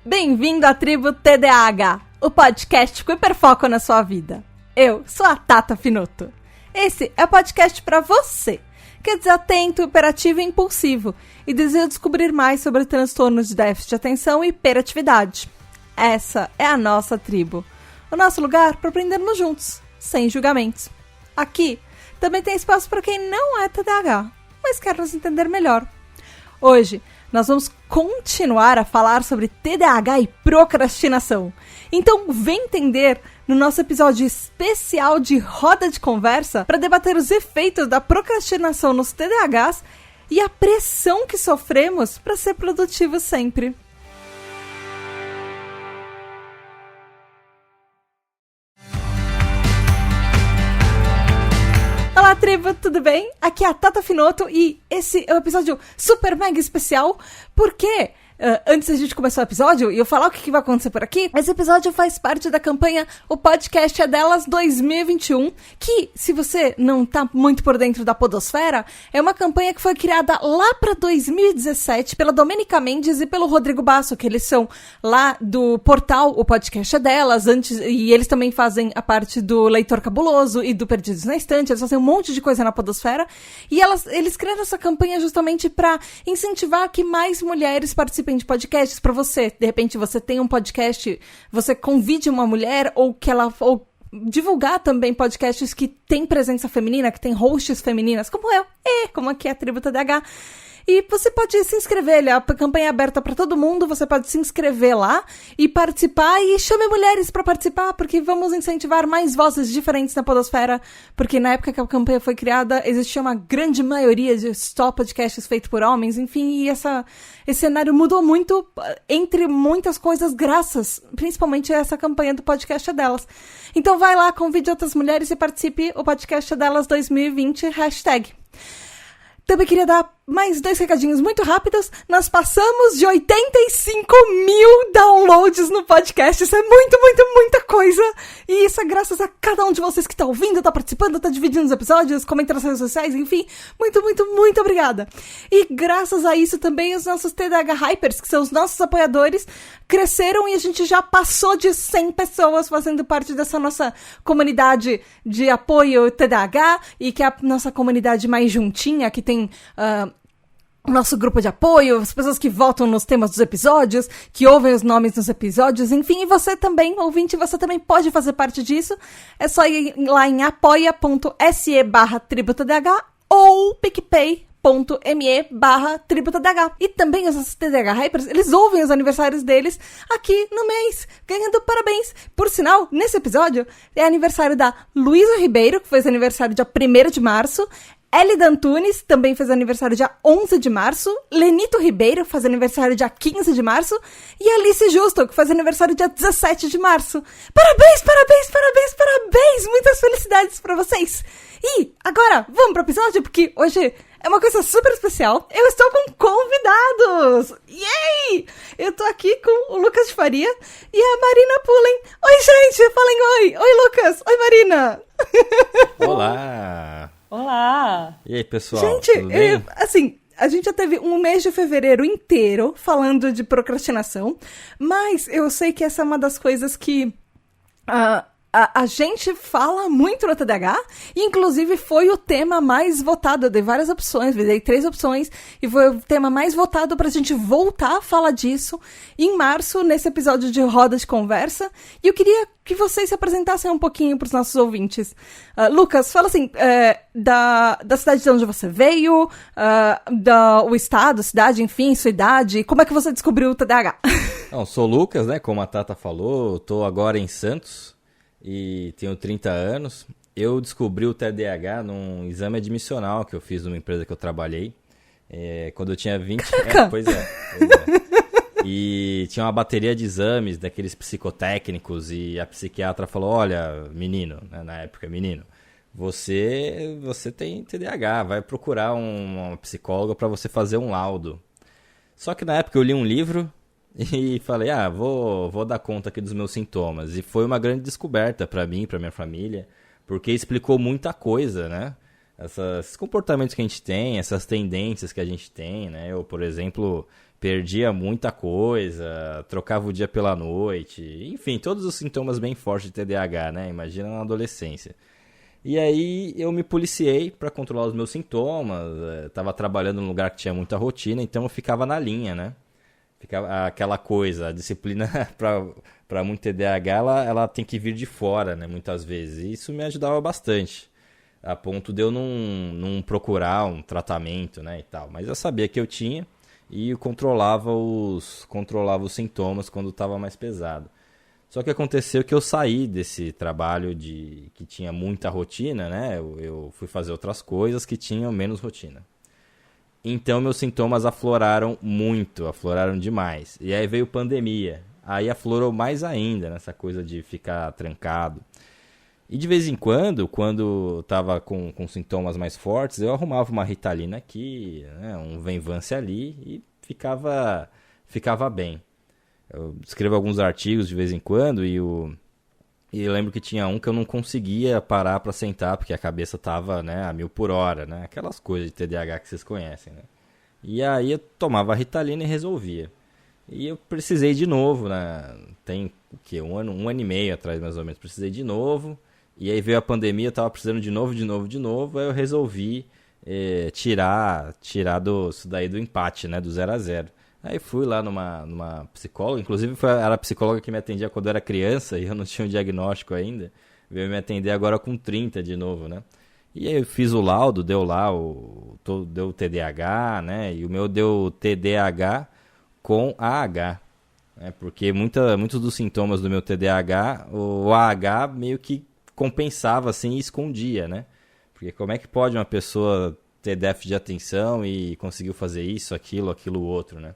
Bem-vindo à Tribo TDAH, o podcast com hiperfoco na sua vida. Eu sou a Tata Finoto. Esse é o podcast para você, que é desatento, hiperativo e impulsivo, e deseja descobrir mais sobre transtornos de déficit de atenção e hiperatividade. Essa é a nossa tribo, o nosso lugar para aprendermos juntos, sem julgamentos. Aqui também tem espaço para quem não é TDAH, mas quer nos entender melhor. Hoje, nós vamos continuar a falar sobre TDAH e procrastinação. Então, vem entender no nosso episódio especial de Roda de Conversa para debater os efeitos da procrastinação nos TDAHs e a pressão que sofremos para ser produtivos sempre. Olá, tribo, tudo bem? Aqui é a Tata Finoto e esse é um episódio super mega especial porque... antes da gente começar o episódio e eu falar o que vai acontecer por aqui, esse episódio faz parte da campanha O Podcast é Delas 2021, que, se você não tá muito por dentro da podosfera, é uma campanha que foi criada lá pra 2017 pela Domênica Mendes e pelo Rodrigo Basso, que eles são lá do portal O Podcast é Delas, e eles também fazem a parte do Leitor Cabuloso e do Perdidos na Estante, eles fazem um monte de coisa na podosfera, e eles criaram essa campanha justamente pra incentivar que mais mulheres participem de podcasts para você. De repente você tem um podcast, você convide uma mulher ou divulgar também podcasts que tem presença feminina, que tem hosts femininas, como eu, como aqui é a Tribo TDAH. E você pode se inscrever, a campanha é aberta para todo mundo, você pode se inscrever lá e participar, e chame mulheres para participar, porque vamos incentivar mais vozes diferentes na podosfera, porque na época que a campanha foi criada, existia uma grande maioria de só podcasts feitos por homens, enfim, e esse cenário mudou muito, entre muitas coisas, graças, principalmente a essa campanha do Podcast é Delas. Então vai lá, convide outras mulheres e participe, o Podcast é Delas 2020, hashtag. Também queria dar mais 2 recadinhos muito rápidos. Nós passamos de 85 mil downloads no podcast. Isso é muita coisa. E isso é graças a cada um de vocês que tá ouvindo, tá participando, tá dividindo os episódios, comentando nas redes sociais, enfim. Muito obrigada. E graças a isso também os nossos TDAH Hypers, que são os nossos apoiadores, cresceram e a gente já passou de 100 pessoas fazendo parte dessa nossa comunidade de apoio TDAH, e que é a nossa comunidade mais juntinha, que tem... o nosso grupo de apoio, as pessoas que votam nos temas dos episódios, que ouvem os nomes nos episódios, enfim, e você também, ouvinte, você também pode fazer parte disso. É só ir lá em apoia.se/tributadh ou picpay.me/tributadh. E também os nossos TDAH Hypers, eles ouvem os aniversários deles aqui no mês, ganhando parabéns. Por sinal, nesse episódio, é aniversário da Luísa Ribeiro, que fez aniversário dia 1º de março, Elida Antunes também fez aniversário dia 11 de março, Lenito Ribeiro faz aniversário dia 15 de março, e Alice Justo, que faz aniversário dia 17 de março. Parabéns! Muitas felicidades pra vocês! E agora, vamos pro episódio, porque hoje é uma coisa super especial. Eu estou com convidados! Yay! Eu tô aqui com o Lucas de Faria e a Marina Pullen. Oi, gente! Falem oi! Oi, Lucas! Oi, Marina! Olá! Olá! E aí, pessoal? Gente, a gente já teve um mês de fevereiro inteiro falando de procrastinação, mas eu sei que essa é uma das coisas que a gente fala muito no TDAH, e inclusive foi o tema mais votado. Eu dei várias opções, dei 3 opções, e foi o tema mais votado pra gente voltar a falar disso em março, nesse episódio de Roda de Conversa, e eu queria que vocês se apresentassem um pouquinho pros nossos ouvintes. Lucas, fala assim, da cidade de onde você veio, o estado, cidade, enfim, sua idade, como é que você descobriu o TDAH? Não, sou o Lucas, né, como a Tata falou, tô agora em Santos, e tenho 30 anos. Eu descobri o TDAH num exame admissional que eu fiz numa empresa que eu trabalhei. Quando eu tinha 20... Pois é. E tinha uma bateria de exames daqueles psicotécnicos, e a psiquiatra falou, olha, menino, né, na época, menino, você tem TDAH, vai procurar uma psicóloga para você fazer um laudo. Só que na época eu li um livro e falei, vou dar conta aqui dos meus sintomas. E foi uma grande descoberta para mim, para minha família, porque explicou muita coisa, né? Esses comportamentos que a gente tem, essas tendências que a gente tem, né? Eu, por exemplo, perdia muita coisa, trocava o dia pela noite, enfim, todos os sintomas bem fortes de TDAH, né? Imagina na adolescência. E aí eu me policiei para controlar os meus sintomas, tava trabalhando num lugar que tinha muita rotina, então eu ficava na linha, né? Ficava aquela coisa, a disciplina para muito TDAH, ela tem que vir de fora, né? Muitas vezes, e isso me ajudava bastante. A ponto de eu não procurar um tratamento, né, e tal. Mas eu sabia que eu tinha e eu controlava os sintomas quando estava mais pesado. Só que aconteceu que eu saí desse trabalho que tinha muita rotina, né? Eu fui fazer outras coisas que tinham menos rotina. Então meus sintomas afloraram muito, afloraram demais. E aí veio pandemia. Aí aflorou mais ainda nessa coisa de ficar trancado. E de vez em quando eu tava com sintomas mais fortes, eu arrumava uma Ritalina aqui, né, um Venvance ali e ficava bem. Eu escrevo alguns artigos de vez em quando e eu lembro que tinha um que eu não conseguia parar para sentar porque a cabeça tava, né, a 1000 por hora, né, aquelas coisas de TDAH que vocês conhecem, né. E aí eu tomava a Ritalina e resolvia. E eu precisei de novo, né, tem o quê? Um ano e meio atrás mais ou menos, precisei de novo. E aí veio a pandemia, eu tava precisando de novo, aí eu resolvi tirar isso daí do empate, né, do 0-0. Aí fui lá numa psicóloga, inclusive era a psicóloga que me atendia quando eu era criança e eu não tinha um diagnóstico ainda, veio me atender agora com 30 de novo, né. E aí eu fiz o laudo, deu lá, deu TDAH, né, e o meu deu TDAH com AH. Porque muitos dos sintomas do meu TDAH, o AH meio que compensava assim e escondia, né? Porque como é que pode uma pessoa ter déficit de atenção e conseguiu fazer isso, aquilo, outro, né?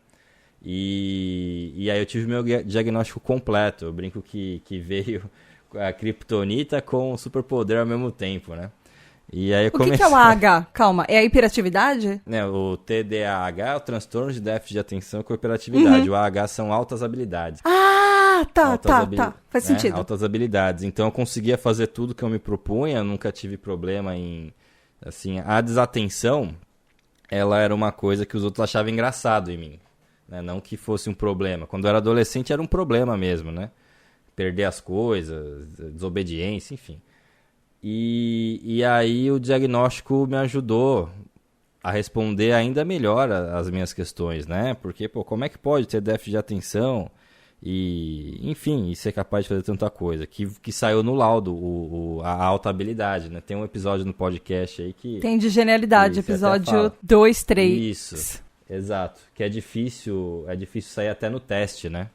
E aí eu tive meu diagnóstico completo. Eu brinco que veio a Kryptonita com o superpoder ao mesmo tempo, né? E aí o que é o AH? Calma, é a hiperatividade? Né, o TDAH é o transtorno de déficit de atenção com hiperatividade. O AH são altas habilidades. Tá. Faz sentido. Altas habilidades. Então eu conseguia fazer tudo que eu me propunha, nunca tive problema em... Assim, a desatenção, ela era uma coisa que os outros achavam engraçado em mim. Né? Não que fosse um problema. Quando eu era adolescente era um problema mesmo, né? Perder as coisas, desobediência, enfim. E aí o diagnóstico me ajudou a responder ainda melhor as minhas questões, né? Porque, como é que pode ter déficit de atenção e, enfim, e ser capaz de fazer tanta coisa? Que saiu no laudo, a alta habilidade, né? Tem um episódio no podcast aí que... Tem de genialidade, episódio 2, 3. Isso, exato. Que é difícil sair até no teste, né?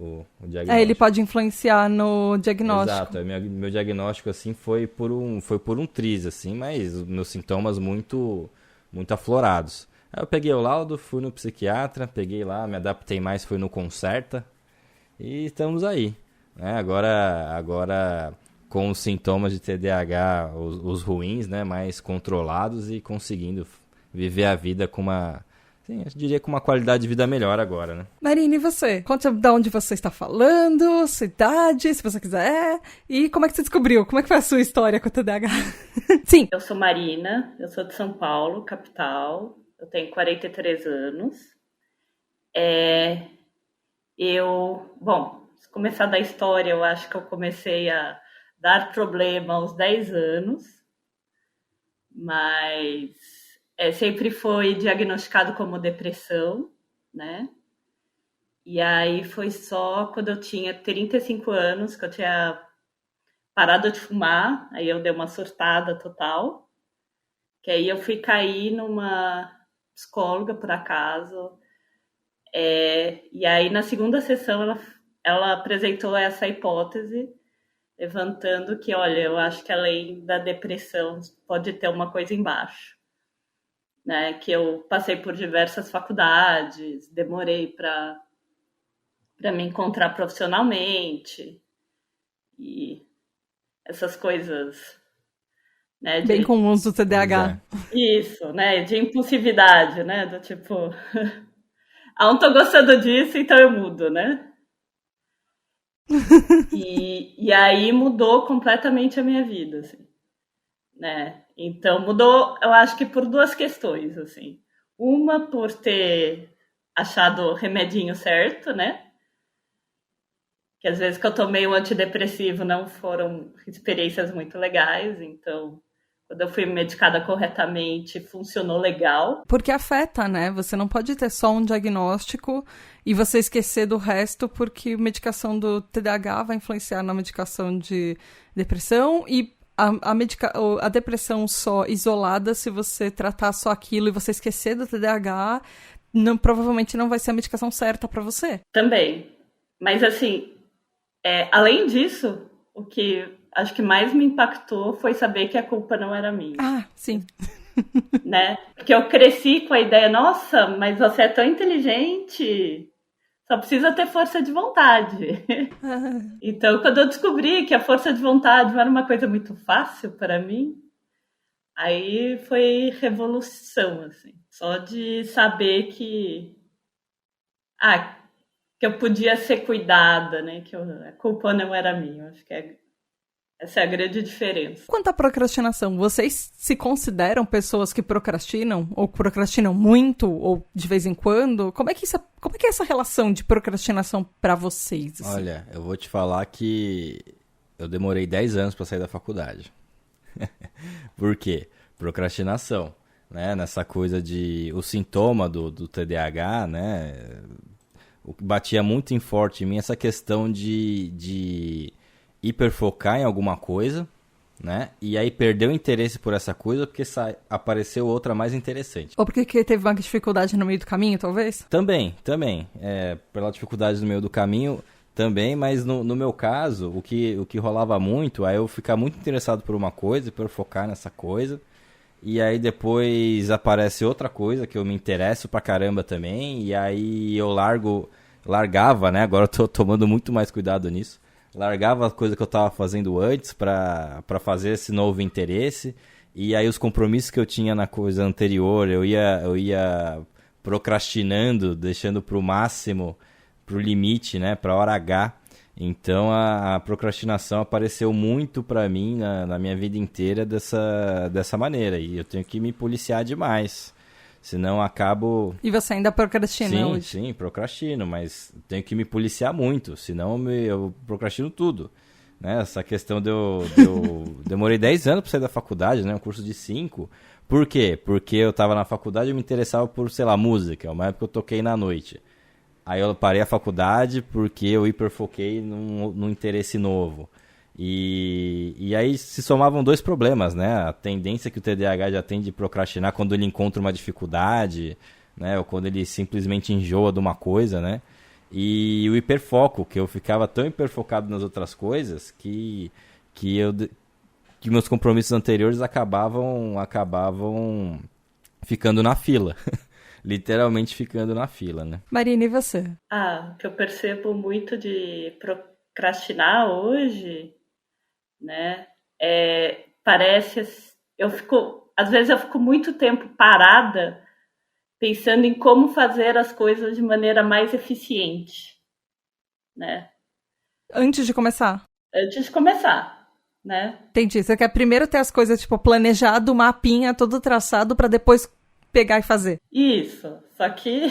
O diagnóstico. Ele pode influenciar no diagnóstico. Exato, meu diagnóstico assim foi por um triz, assim, mas os meus sintomas muito aflorados. Aí eu peguei o laudo, fui no psiquiatra, peguei lá, me adaptei mais, fui no Concerta e estamos aí, né? Agora com os sintomas de TDAH, os ruins, né, mais controlados e conseguindo viver a vida com eu diria com uma qualidade de vida melhor agora, né? Marina, e você? Conte de onde você está falando, sua idade, se você quiser, e como é que você descobriu? Como é que foi a sua história com o TDAH? Sim. Eu sou Marina, eu sou de São Paulo, capital, eu tenho 43 anos. Se começar da história, eu acho que eu comecei a dar problema aos 10 anos, mas... sempre foi diagnosticado como depressão, né? E aí foi só quando eu tinha 35 anos que eu tinha parado de fumar, aí eu dei uma surtada total, que aí eu fui cair numa psicóloga, por acaso, e aí na segunda sessão ela apresentou essa hipótese, levantando que, olha, eu acho que além da depressão pode ter uma coisa embaixo. Né, que eu passei por diversas faculdades, demorei para me encontrar profissionalmente e essas coisas, né, bem comuns do TDAH. Isso, né, de impulsividade, né, do tipo, não tô gostando disso, então eu mudo, né? E aí mudou completamente a minha vida, assim, né? Então, mudou, eu acho que por duas questões, assim. Uma por ter achado o remedinho certo, né? Que às vezes que eu tomei um antidepressivo não foram experiências muito legais, então quando eu fui medicada corretamente funcionou legal. Porque afeta, né? Você não pode ter só um diagnóstico e você esquecer do resto, porque a medicação do TDAH vai influenciar na medicação de depressão e a depressão só isolada, se você tratar só aquilo e você esquecer do TDAH, provavelmente não vai ser a medicação certa para você. Também. Mas assim, além disso, o que acho que mais me impactou foi saber que a culpa não era minha. Ah, sim. Né? Porque eu cresci com a ideia, nossa, mas você é tão inteligente, só precisa ter força de vontade. Então, quando eu descobri que a força de vontade não era uma coisa muito fácil para mim, aí foi revolução, assim. Só de saber que eu podia ser cuidada, né? Que a culpa não era minha. Acho que essa é a grande diferença. Quanto à procrastinação, vocês se consideram pessoas que procrastinam? Ou procrastinam muito? Ou de vez em quando? Como é que é essa relação de procrastinação pra vocês? Assim? Olha, eu vou te falar que eu demorei 10 anos pra sair da faculdade. Por quê? Procrastinação, né? Nessa coisa o sintoma do TDAH, né? O que batia muito forte em mim essa questão de hiperfocar em alguma coisa, né? E aí perder o interesse por essa coisa porque apareceu outra mais interessante. Ou porque teve uma dificuldade no meio do caminho, talvez? Também. Pela dificuldade no meio do caminho, também, mas no meu caso, o que rolava muito, aí eu ficar muito interessado por uma coisa, por focar nessa coisa, e aí depois aparece outra coisa que eu me interesso pra caramba também, e aí eu largava, né? Agora eu tô tomando muito mais cuidado nisso. Largava a coisa que eu tava fazendo antes pra fazer esse novo interesse, e aí os compromissos que eu tinha na coisa anterior, eu ia procrastinando, deixando pro máximo, pro limite, né? Pra hora H. Então a procrastinação apareceu muito pra mim na minha vida inteira dessa maneira, e eu tenho que me policiar demais. Senão acabo... E você ainda procrastina hoje? Sim, procrastino, mas tenho que me policiar muito, senão eu procrastino tudo. Né? Essa questão demorei 10 anos para sair da faculdade, né? Um curso de 5. Por quê? Porque eu estava na faculdade e eu me interessava por, sei lá, música. Uma época eu toquei na noite. Aí eu parei a faculdade porque eu hiperfoquei num interesse novo. E aí se somavam dois problemas, né? A tendência que o TDAH já tem de procrastinar quando ele encontra uma dificuldade, né? Ou quando ele simplesmente enjoa de uma coisa, né? E o hiperfoco, que eu ficava tão hiperfocado nas outras coisas que meus compromissos anteriores acabavam ficando na fila. Literalmente ficando na fila, né? Marina, e você? O que eu percebo muito de procrastinar hoje, né? Às vezes eu fico muito tempo parada pensando em como fazer as coisas de maneira mais eficiente, né? Antes de começar? Antes de começar, né? Entendi. Você quer primeiro ter as coisas, tipo, planejado, mapinha, todo traçado, pra depois pegar e fazer. Isso. Só que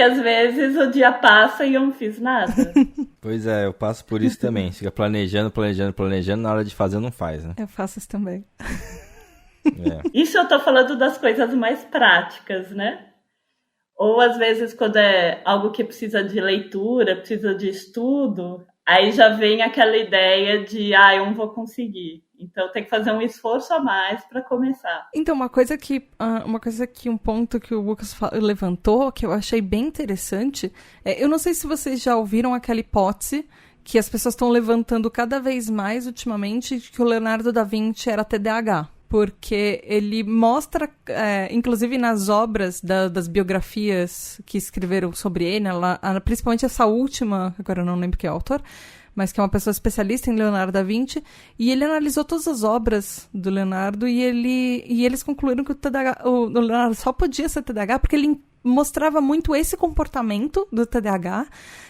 às vezes o dia passa e eu não fiz nada. Pois é, eu passo por isso também. Fica planejando, na hora de fazer não faz, né? Eu faço isso também. Isso eu tô falando das coisas mais práticas, né? Ou às vezes quando é algo que precisa de leitura, precisa de estudo, aí já vem aquela ideia de, eu não vou conseguir. Então tem que fazer um esforço a mais para começar. Então, um ponto que o Lucas levantou, que eu achei bem interessante, eu não sei se vocês já ouviram aquela hipótese que as pessoas estão levantando cada vez mais ultimamente, que o Leonardo da Vinci era TDAH. Porque ele mostra, inclusive nas obras das biografias que escreveram sobre ele, principalmente essa última, agora eu não lembro quem é o autor, mas que é uma pessoa especialista em Leonardo da Vinci, e ele analisou todas as obras do Leonardo e eles concluíram que o Leonardo só podia ser TDAH porque ele mostrava muito esse comportamento do TDAH,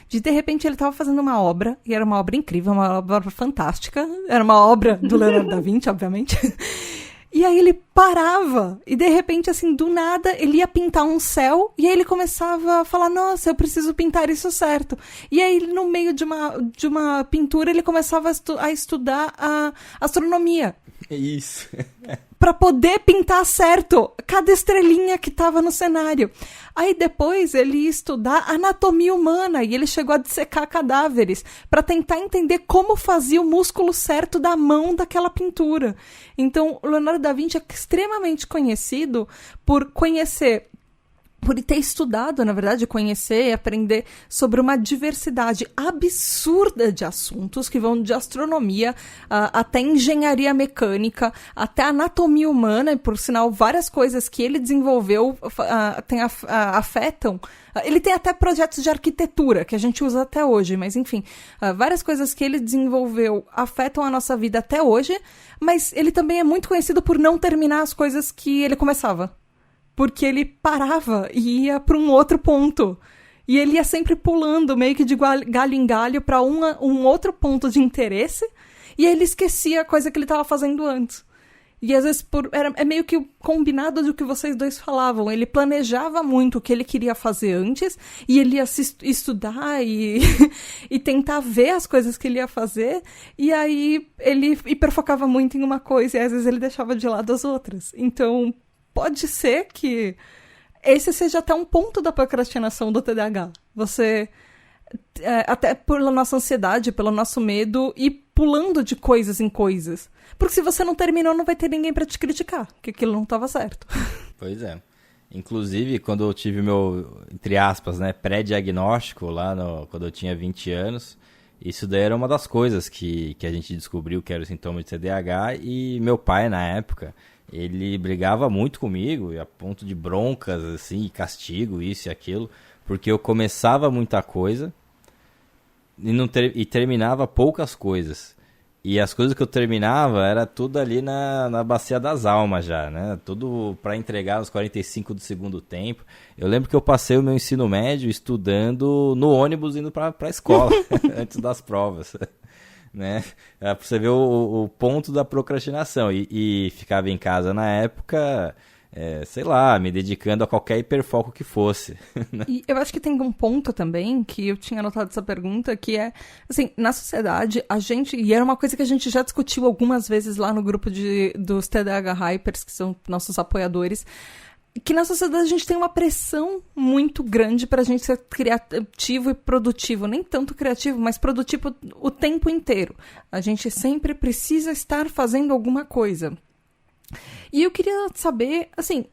de repente ele estava fazendo uma obra, e era uma obra incrível, uma obra fantástica, era uma obra do Leonardo da Vinci, obviamente, E aí ele parava, e de repente, assim, do nada, ele ia pintar um céu, e aí ele começava a falar, nossa, eu preciso pintar isso certo. E aí, no meio de uma pintura, ele começava a estudar a astronomia. Isso. Pra poder pintar certo cada estrelinha que tava no cenário. Aí depois ele ia estudar anatomia humana e ele chegou a dissecar cadáveres pra tentar entender como fazia o músculo certo da mão daquela pintura. Então, o Leonardo da Vinci é extremamente conhecido por ter estudado, na verdade, conhecer e aprender sobre uma diversidade absurda de assuntos que vão de astronomia até engenharia mecânica, até anatomia humana, e por sinal, várias coisas que ele desenvolveu afetam. Ele tem até projetos de arquitetura, que a gente usa até hoje, mas enfim, várias coisas que ele desenvolveu afetam a nossa vida até hoje, mas ele também é muito conhecido por não terminar as coisas que ele começava. Porque ele parava e ia para um outro ponto. E ele ia sempre pulando, meio que de galho em galho, para um outro ponto de interesse. E aí ele esquecia a coisa que ele estava fazendo antes. E às vezes é meio que o combinado do que vocês dois falavam. Ele planejava muito o que ele queria fazer antes. E ele ia estudar e tentar ver as coisas que ele ia fazer. E aí ele hiperfocava muito em uma coisa. E às vezes ele deixava de lado as outras. Então, pode ser que esse seja até um ponto da procrastinação do TDAH. Você, até pela nossa ansiedade, pelo nosso medo, ir pulando de coisas em coisas. Porque se você não terminou, não vai ter ninguém pra te criticar, que aquilo não estava certo. Pois é. Inclusive, quando eu tive meu, entre aspas, né, pré-diagnóstico, quando eu tinha 20 anos, isso daí era uma das coisas que a gente descobriu que era o sintoma de TDAH, e meu pai, na época, ele brigava muito comigo, a ponto de broncas, assim, castigo, isso e aquilo, porque eu começava muita coisa e terminava poucas coisas. E as coisas que eu terminava era tudo ali na bacia das almas já, né? Tudo para entregar nos 45 do segundo tempo. Eu lembro que eu passei o meu ensino médio estudando no ônibus indo para a escola, antes das provas. Né? Pra você ver o ponto da procrastinação. E ficava em casa na época, sei lá, me dedicando a qualquer hiperfoco que fosse. E eu acho que tem um ponto também, que eu tinha anotado essa pergunta, que é, assim, na sociedade, e era uma coisa que a gente já discutiu algumas vezes lá no grupo dos TDAH Hypers, que são nossos apoiadores, que na sociedade a gente tem uma pressão muito grande pra gente ser criativo e produtivo. Nem tanto criativo, mas produtivo o tempo inteiro. A gente sempre precisa estar fazendo alguma coisa. E eu queria saber, assim,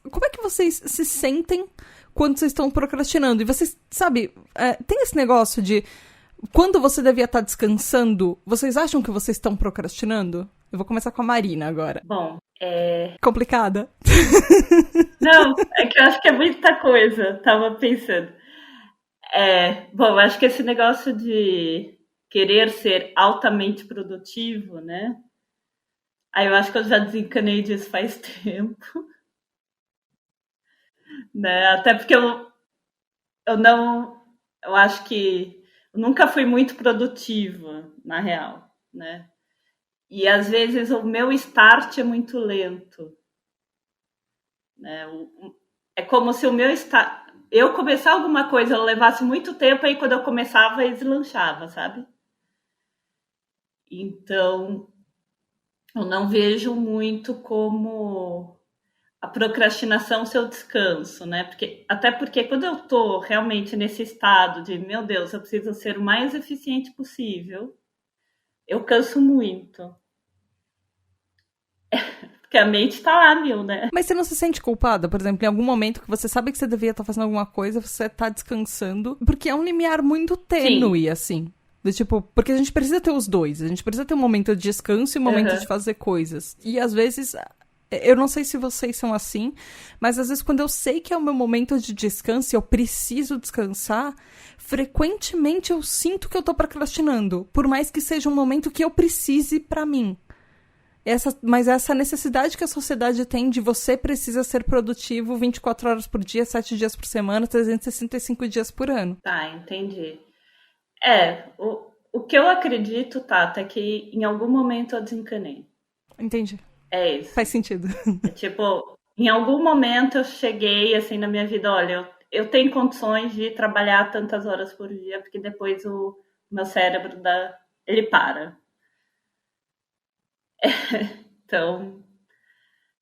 como é que vocês se sentem quando vocês estão procrastinando? E vocês, sabe, tem esse negócio de quando você devia estar descansando, vocês acham que vocês estão procrastinando? Eu vou começar com a Marina agora. Bom, complicada? Não, é que eu acho que é muita coisa, tava pensando. Bom, acho que esse negócio de querer ser altamente produtivo, né? Aí eu acho que eu já desencanei disso faz tempo. Né? Até porque eu acho que eu nunca fui muito produtiva, na real, né? E às vezes o meu start é muito lento. Né? É como se eu começar alguma coisa, eu levasse muito tempo, aí quando eu começava, deslanchava, sabe? Então, eu não vejo muito como a procrastinação ser o descanso, né? Até porque quando eu tô realmente nesse estado de, meu Deus, eu preciso ser o mais eficiente possível, eu canso muito. Porque a mente tá lá, né? Mas você não se sente culpada? Por exemplo, em algum momento que você sabe que você devia estar fazendo alguma coisa, você tá descansando, porque é um limiar muito tênue, assim. Do tipo, porque a gente precisa ter os dois. A gente precisa ter um momento de descanso e um momento de fazer coisas. E às vezes, eu não sei se vocês são assim, mas às vezes quando eu sei que é o meu momento de descanso e eu preciso descansar, frequentemente eu sinto que eu tô procrastinando. Por mais que seja um momento que eu precise pra mim. Mas essa necessidade que a sociedade tem de você precisa ser produtivo 24 horas por dia, 7 dias por semana, 365 dias por ano. Tá, entendi. O que eu acredito, Tata, é que em algum momento eu desencanei. Entendi. É isso. Faz sentido. É tipo, em algum momento eu cheguei assim na minha vida, olha, eu tenho condições de trabalhar tantas horas por dia, porque depois o meu cérebro ele para. Então,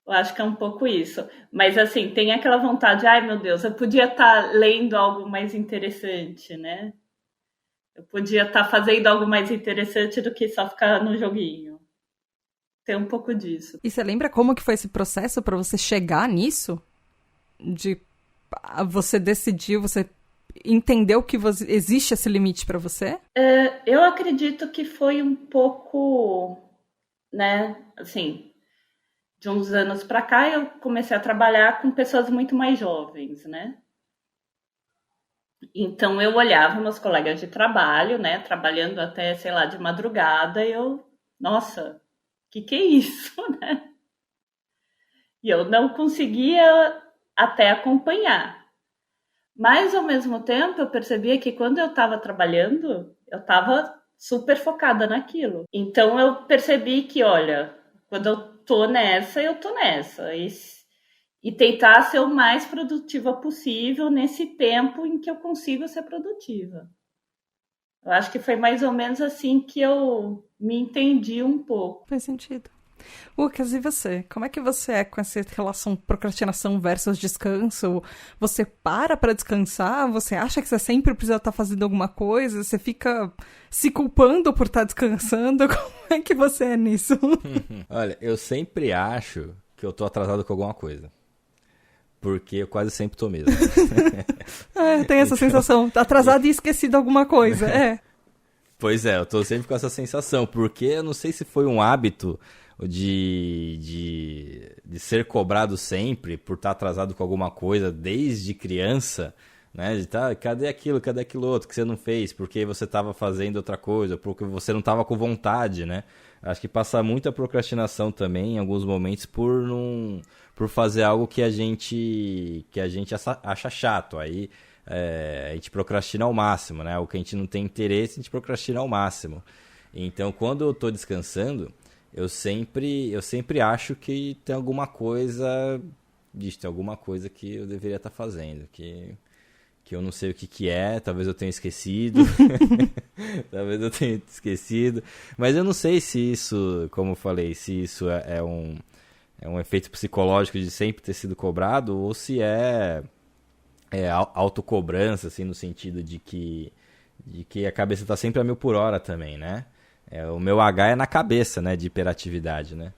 eu acho que é um pouco isso. Mas assim, tem aquela vontade, ai meu Deus, eu podia estar lendo algo mais interessante, né? Eu podia estar fazendo algo mais interessante do que só ficar no joguinho. Tem um pouco disso. E você lembra como que foi esse processo para você chegar nisso? De você decidiu, você entendeu que existe esse limite para você? Eu acredito que foi um pouco, né, assim, de uns anos para cá eu comecei a trabalhar com pessoas muito mais jovens, né? Então eu olhava meus colegas de trabalho, né, trabalhando até, sei lá, de madrugada, e nossa, que é isso, né? E eu não conseguia até acompanhar. Mas, ao mesmo tempo, eu percebia que quando eu estava trabalhando, eu estava super focada naquilo. Então, eu percebi que, olha, quando eu tô nessa, eu tô nessa. E tentar ser o mais produtiva possível nesse tempo em que eu consigo ser produtiva. Eu acho que foi mais ou menos assim que eu me entendi um pouco. Faz sentido. Lucas, e você? Como é que você é com essa relação procrastinação versus descanso? Você para descansar? Você acha que você sempre precisa estar fazendo alguma coisa? Você fica se culpando por estar descansando? Como é que você é nisso? Olha, eu sempre acho que eu tô atrasado com alguma coisa. Porque eu quase sempre tô mesmo. Tem essa sensação. Tá atrasado e esquecido alguma coisa. Pois é, eu tô sempre com essa sensação. Porque eu não sei se foi um hábito de ser cobrado sempre por estar atrasado com alguma coisa desde criança, né? De cadê aquilo outro que você não fez? Porque você estava fazendo outra coisa, porque você não estava com vontade, né? Acho que passa muita procrastinação também, em alguns momentos, por fazer algo que a gente acha chato. Aí a gente procrastina ao máximo, né? O que a gente não tem interesse, a gente procrastina ao máximo. Então, quando eu estou descansando, eu sempre acho que tem alguma coisa que eu deveria estar fazendo, que eu não sei o que é, talvez eu tenha esquecido, mas eu não sei se isso, como eu falei, se isso é um efeito psicológico de sempre ter sido cobrado, ou se é autocobrança, assim, no sentido de que a cabeça está sempre a 1000 por hora também, né? O meu H é na cabeça, né, de hiperatividade, né?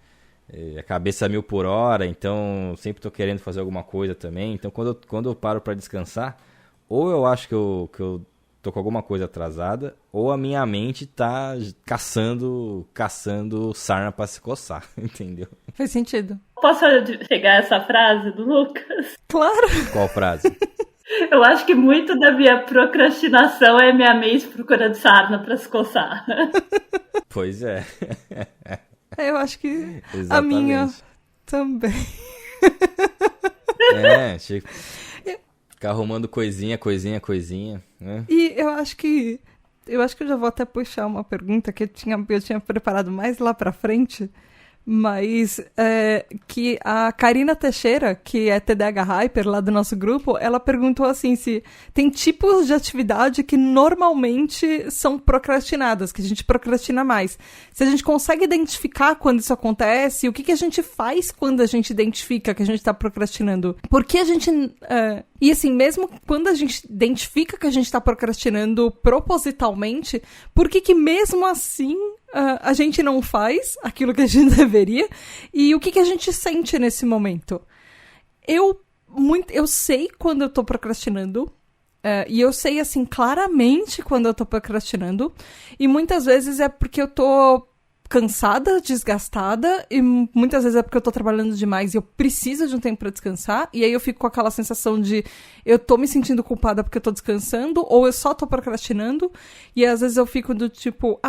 A cabeça a 1000 por hora, então sempre estou querendo fazer alguma coisa também. Então quando eu paro para descansar, ou eu acho que eu tô com alguma coisa atrasada, ou a minha mente tá caçando sarna para se coçar, entendeu? Faz sentido. Posso chegar a essa frase do Lucas? Claro! Qual frase? Eu acho que muito da minha procrastinação é minha mente procurando sarna para se coçar. Pois é. Eu acho que exatamente. A minha também. Ficar arrumando coisinha, né? E eu acho que eu já vou até puxar uma pergunta que eu tinha preparado mais lá pra frente, mas que a Karina Teixeira, que é TDAH Hyper lá do nosso grupo, ela perguntou assim, se tem tipos de atividade que normalmente são procrastinadas, que a gente procrastina mais. Se a gente consegue identificar quando isso acontece, o que a gente faz quando a gente identifica que a gente está procrastinando? Porque a gente... E assim, mesmo quando a gente identifica que a gente está procrastinando propositalmente, por que mesmo assim a gente não faz aquilo que a gente deveria? E o que a gente sente nesse momento? Eu sei quando eu tô procrastinando, e eu sei, assim, claramente quando eu tô procrastinando, e muitas vezes é porque eu tô cansada, desgastada, e muitas vezes é porque eu tô trabalhando demais e eu preciso de um tempo pra descansar, e aí eu fico com aquela sensação de eu tô me sentindo culpada porque eu tô descansando, ou eu só tô procrastinando, e às vezes eu fico do tipo,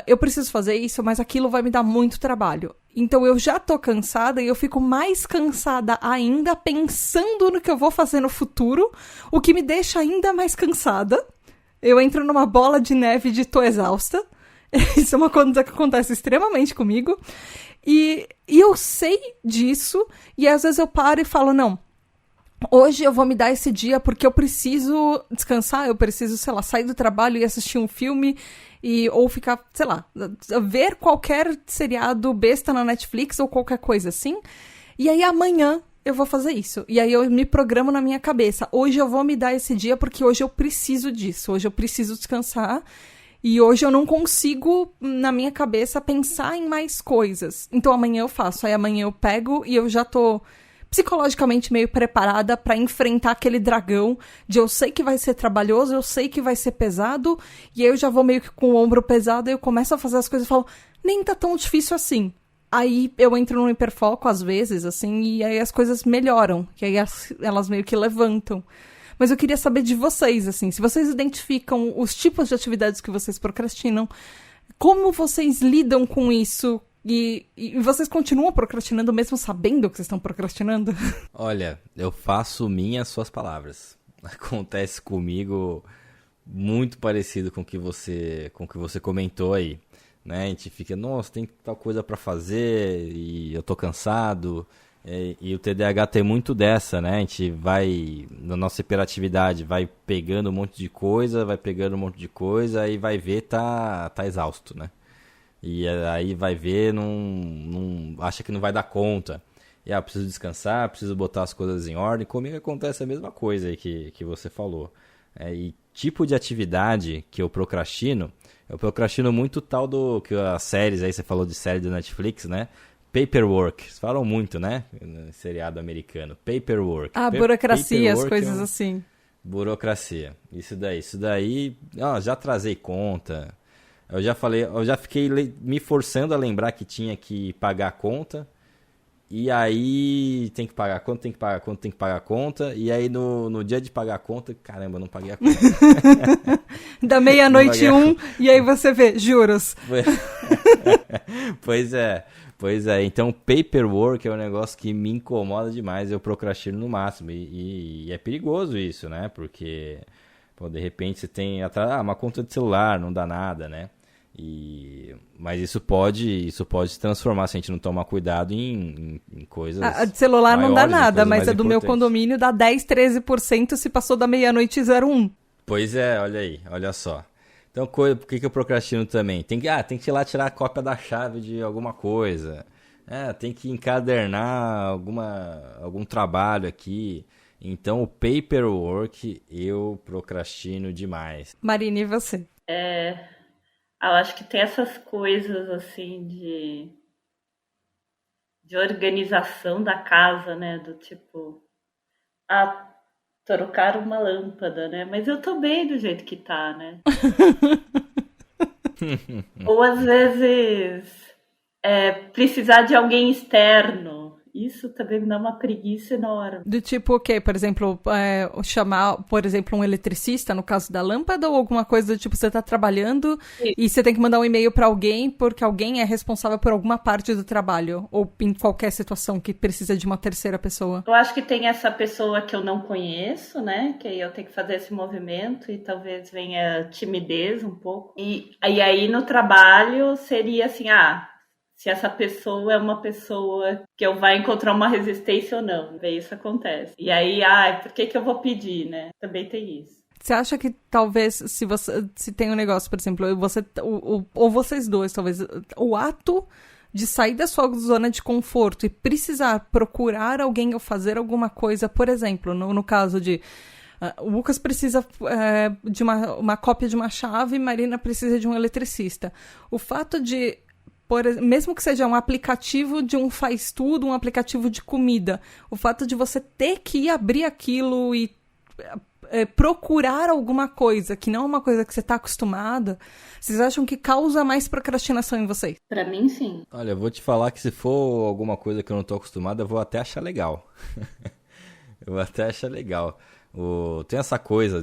eu preciso fazer isso, mas aquilo vai me dar muito trabalho. Então eu já tô cansada e eu fico mais cansada ainda pensando no que eu vou fazer no futuro, o que me deixa ainda mais cansada. Eu entro numa bola de neve de tô exausta. Isso é uma coisa que acontece extremamente comigo. E eu sei disso, e às vezes eu paro e falo, não, hoje eu vou me dar esse dia porque eu preciso descansar, eu preciso, sei lá, sair do trabalho e assistir um filme, ou ficar, sei lá, ver qualquer seriado besta na Netflix ou qualquer coisa assim, e aí amanhã eu vou fazer isso. E aí eu me programo na minha cabeça, hoje eu vou me dar esse dia porque hoje eu preciso disso, hoje eu preciso descansar, e hoje eu não consigo, na minha cabeça, pensar em mais coisas. Então amanhã eu faço. Aí amanhã eu pego e eu já tô psicologicamente meio preparada pra enfrentar aquele dragão de eu sei que vai ser trabalhoso, eu sei que vai ser pesado. E aí eu já vou meio que com o ombro pesado e eu começo a fazer as coisas e falo, nem tá tão difícil assim. Aí eu entro no hiperfoco às vezes, assim, e aí as coisas melhoram. E aí elas meio que levantam. Mas eu queria saber de vocês, assim, se vocês identificam os tipos de atividades que vocês procrastinam, como vocês lidam com isso e vocês continuam procrastinando mesmo sabendo que vocês estão procrastinando? Olha, eu faço minhas suas palavras. Acontece comigo muito parecido com o que você comentou aí, né? A gente fica, nossa, tem tal coisa pra fazer e eu tô cansado. E o TDAH tem muito dessa, né? A gente vai, na nossa hiperatividade, vai pegando um monte de coisa, e vai ver, tá exausto, né? E aí vai ver, acha que não vai dar conta. E preciso descansar, preciso botar as coisas em ordem. Comigo acontece a mesma coisa aí que você falou. E tipo de atividade que eu procrastino muito tal que as séries, aí você falou de série da Netflix, né? Paperwork, eles falam muito, né? No seriado americano. Paperwork. Burocracia, paperwork as coisas assim. Burocracia. Isso daí, já atrasei conta. Eu já fiquei me forçando a lembrar que tinha que pagar a conta. E aí tem que pagar a conta. E aí no dia de pagar a conta, caramba, eu não paguei a conta. Da meia-noite e aí você vê, juros. Pois é, então Paperwork é um negócio que me incomoda demais, eu procrastino no máximo, e é perigoso isso, né, porque de repente você tem uma conta de celular, não dá nada, né, mas isso pode se transformar, se a gente não tomar cuidado em coisas a de celular maiores, não dá nada, mas a do meu importantes. Condomínio dá 10-13% se passou da meia-noite 01. Pois é, olha aí, olha só. Então, por que eu procrastino também? Tem que ir lá tirar a cópia da chave de alguma coisa. Tem que encadernar algum trabalho aqui. Então, o paperwork eu procrastino demais. Marina, e você? Eu acho que tem essas coisas, assim, de organização da casa, né? Do tipo, trocar uma lâmpada, né? Mas eu tô bem do jeito que tá, né? Ou às vezes precisar de alguém externo. Isso também me dá uma preguiça enorme. Do tipo o quê? Por exemplo, chamar, por exemplo, um eletricista, no caso da lâmpada, ou alguma coisa do tipo, você tá trabalhando e você tem que mandar um e-mail pra alguém porque alguém é responsável por alguma parte do trabalho, ou em qualquer situação que precisa de uma terceira pessoa. Eu acho que tem essa pessoa que eu não conheço, né? Que aí eu tenho que fazer esse movimento e talvez venha timidez um pouco. E aí no trabalho seria assim, se essa pessoa é uma pessoa que eu vai encontrar uma resistência ou não. Daí isso acontece. E aí, por que eu vou pedir, né? Também tem isso. Você acha que talvez, se tem um negócio, por exemplo, ou vocês dois, talvez, o ato de sair da sua zona de conforto e precisar procurar alguém ou fazer alguma coisa, por exemplo, no caso de... o Lucas precisa de uma cópia de uma chave, Marina precisa de um eletricista. O fato de... mesmo que seja um aplicativo de um faz tudo, um aplicativo de comida, o fato de você ter que abrir aquilo e procurar alguma coisa, que não é uma coisa que você está acostumada, vocês acham que causa mais procrastinação em vocês? Pra mim, sim. Olha, eu vou te falar que se for alguma coisa que eu não tô acostumado, eu vou até achar legal. Eu vou até achar legal. Tem essa coisa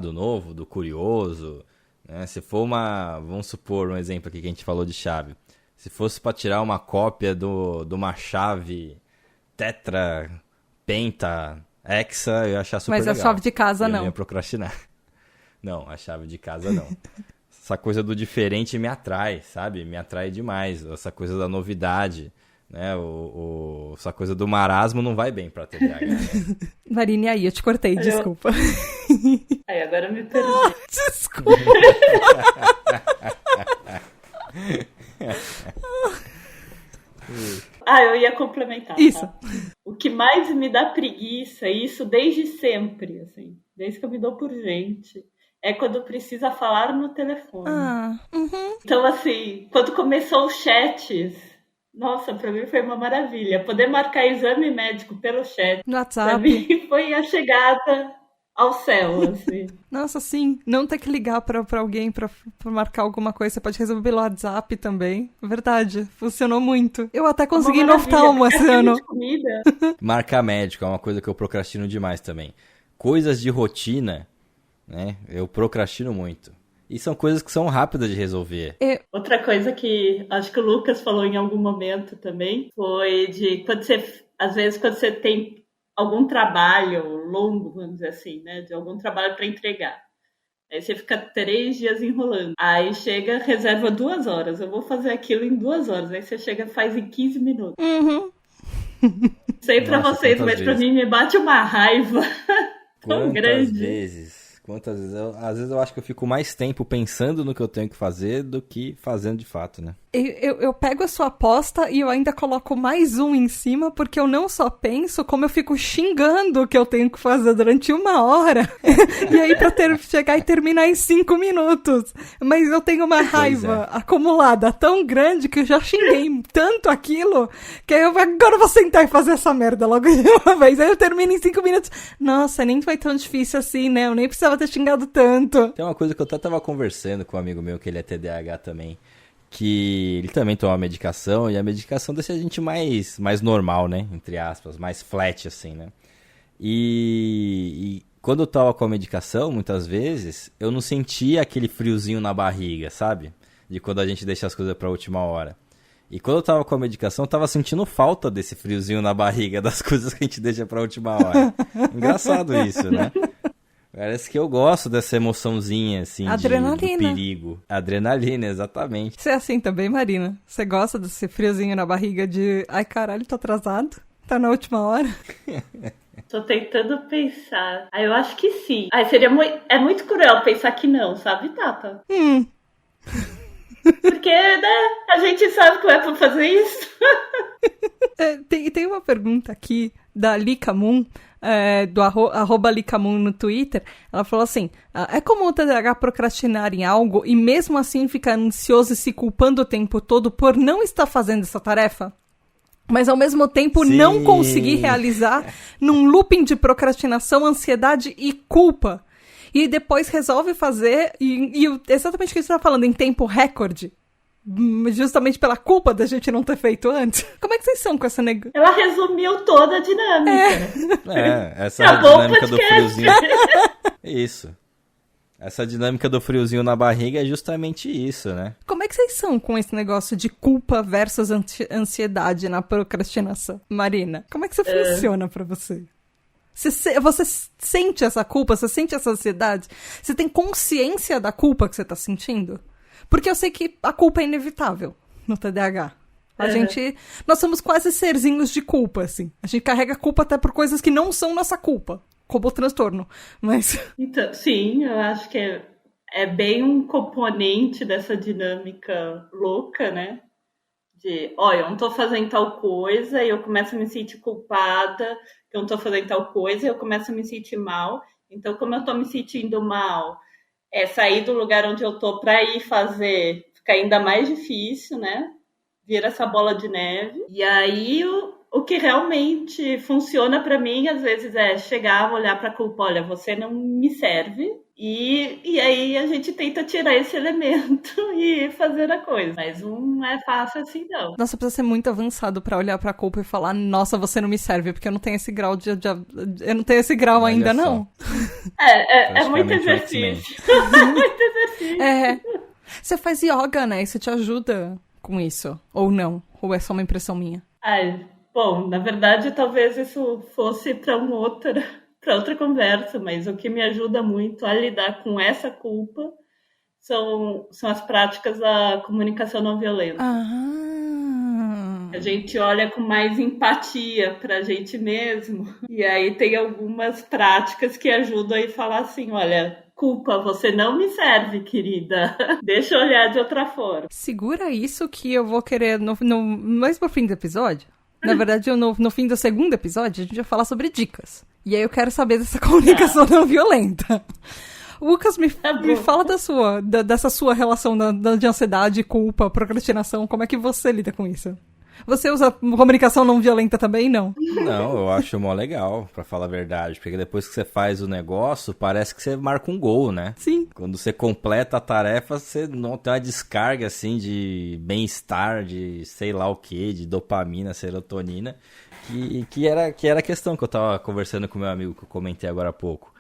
do novo, do curioso, né? Se for vamos supor um exemplo aqui que a gente falou de chave. Se fosse para tirar uma cópia de uma chave tetra, penta, hexa, eu ia achar super legal. Mas a chave de casa não. Eu ia procrastinar. Não, a chave de casa não. essa coisa do diferente me atrai, sabe? Me atrai demais. Essa coisa da novidade, né? Essa coisa do marasmo não vai bem pra TDAH. Né? Marina, aí, eu te cortei, desculpa. Aí, agora eu me perdi. Desculpa. Eu ia complementar. Isso. Tá? O que mais me dá preguiça, isso desde sempre, assim, desde que eu me dou por gente, é quando precisa falar no telefone. Então, assim, quando começou os chats, nossa, pra mim foi uma maravilha. Poder marcar exame médico pelo chat, No WhatsApp. pra mim foi a chegada ao céu, assim. Nossa, sim. Não ter que ligar pra alguém pra marcar alguma coisa. Você pode resolver pelo WhatsApp também. Verdade. Funcionou muito. Eu até consegui no oftalmo esse ano. Marcar médico é uma coisa que eu procrastino demais também. Coisas de rotina, né? Eu procrastino muito. E são coisas que são rápidas de resolver. Outra coisa que acho que o Lucas falou em algum momento também foi de às vezes quando você tem algum trabalho longo, vamos dizer assim, né? De algum trabalho para entregar. Aí você fica 3 dias enrolando. Aí chega, reserva 2 horas. Eu vou fazer aquilo em 2 horas. Aí você chega e faz em 15 minutos. Sei pra vocês, mas pra mim me bate uma raiva tão grande. Quantas vezes? Às vezes eu acho que eu fico mais tempo pensando no que eu tenho que fazer do que fazendo de fato, né? Eu pego a sua aposta e eu ainda coloco mais um em cima, porque eu não só penso, como eu fico xingando o que eu tenho que fazer durante 1 hora. E aí pra chegar e terminar em 5 minutos. Mas eu tenho uma raiva acumulada tão grande que eu já xinguei tanto aquilo, que aí agora eu vou sentar e fazer essa merda logo de uma vez. Aí eu termino em 5 minutos. Nossa, nem foi tão difícil assim, né? Eu nem precisava ter xingado tanto. Tem uma coisa que eu até tava conversando com um amigo meu, que ele é TDAH também, que ele também toma medicação, e a medicação deixa a gente mais normal, né? Entre aspas, mais flat, assim, né? E quando eu tava com a medicação, muitas vezes, eu não sentia aquele friozinho na barriga, sabe? De quando a gente deixa as coisas pra última hora. E quando eu tava com a medicação, eu tava sentindo falta desse friozinho na barriga, das coisas que a gente deixa pra última hora. Engraçado isso, né? Parece que eu gosto dessa emoçãozinha, assim, do perigo. Adrenalina, exatamente. Você é assim também, Marina? Você gosta desse friozinho na barriga de... Ai, caralho, tô atrasado? Tá na última hora? Tô tentando pensar. Eu acho que sim. É muito cruel pensar que não, sabe, Tata? Porque, né, a gente sabe que é pra fazer isso. Tem uma pergunta aqui da Lika Moon, do arroba Lika Moon no Twitter. Ela falou assim: é comum o TDAH procrastinar em algo e mesmo assim ficar ansioso e se culpando o tempo todo por não estar fazendo essa tarefa? Mas ao mesmo tempo não conseguir realizar num looping de procrastinação, ansiedade e culpa. E depois resolve fazer, exatamente o que você está falando, em tempo recorde. Justamente pela culpa da gente não ter feito antes. Como é que vocês são com essa negócio? Ela resumiu toda a dinâmica. Essa é a dinâmica do friozinho. Isso. Essa dinâmica do friozinho na barriga é justamente isso, né? Como é que vocês são com esse negócio de culpa versus ansiedade na procrastinação? Marina, como é que isso funciona pra você? Você sente essa culpa? Você sente essa ansiedade? Você tem consciência da culpa que você tá sentindo? Porque eu sei que a culpa é inevitável no TDAH. Nós somos quase serzinhos de culpa, assim. A gente carrega culpa até por coisas que não são nossa culpa. Como o transtorno, mas... Então, sim, eu acho que é bem um componente dessa dinâmica louca, né? De, olha, eu não tô fazendo tal coisa e eu começo a me sentir culpada, que eu não tô fazendo tal coisa e eu começo a me sentir mal. Então, como eu tô me sentindo mal, sair do lugar onde eu tô pra ir fazer fica ainda mais difícil, né? Vira essa bola de neve. E aí, o que realmente funciona pra mim, às vezes, é chegar, olhar pra culpa, olha, você não me serve. E aí a gente tenta tirar esse elemento e fazer a coisa. Mas não é fácil assim, não. Nossa, precisa ser muito avançado pra olhar pra culpa e falar, nossa, você não me serve, porque eu não tenho esse grau eu não tenho esse grau ainda, não. É muito exercício. Muito exercício. Você faz yoga, né? Isso te ajuda com isso? Ou não? Ou é só uma impressão minha? Bom, na verdade, talvez isso fosse para outra conversa, mas o que me ajuda muito a lidar com essa culpa são as práticas da comunicação não violenta. A gente olha com mais empatia pra gente mesmo. E aí tem algumas práticas que ajudam a falar assim, olha, culpa, você não me serve, querida. Deixa eu olhar de outra forma. Segura isso que eu vou querer, mais pro fim do episódio. Na verdade, no fim do segundo episódio, a gente vai falar sobre dicas. E aí eu quero saber dessa comunicação não violenta. Lucas, me fala dessa sua relação de ansiedade, culpa, procrastinação. Como é que você lida com isso? Você usa comunicação não violenta também, não? Não, eu acho mó legal, pra falar a verdade. Porque depois que você faz o negócio, parece que você marca um gol, né? Sim. Quando você completa a tarefa, você não tem uma descarga, assim, de bem-estar, de sei lá o que, de dopamina, serotonina. Que era a questão que eu tava conversando com meu amigo, que eu comentei agora há pouco.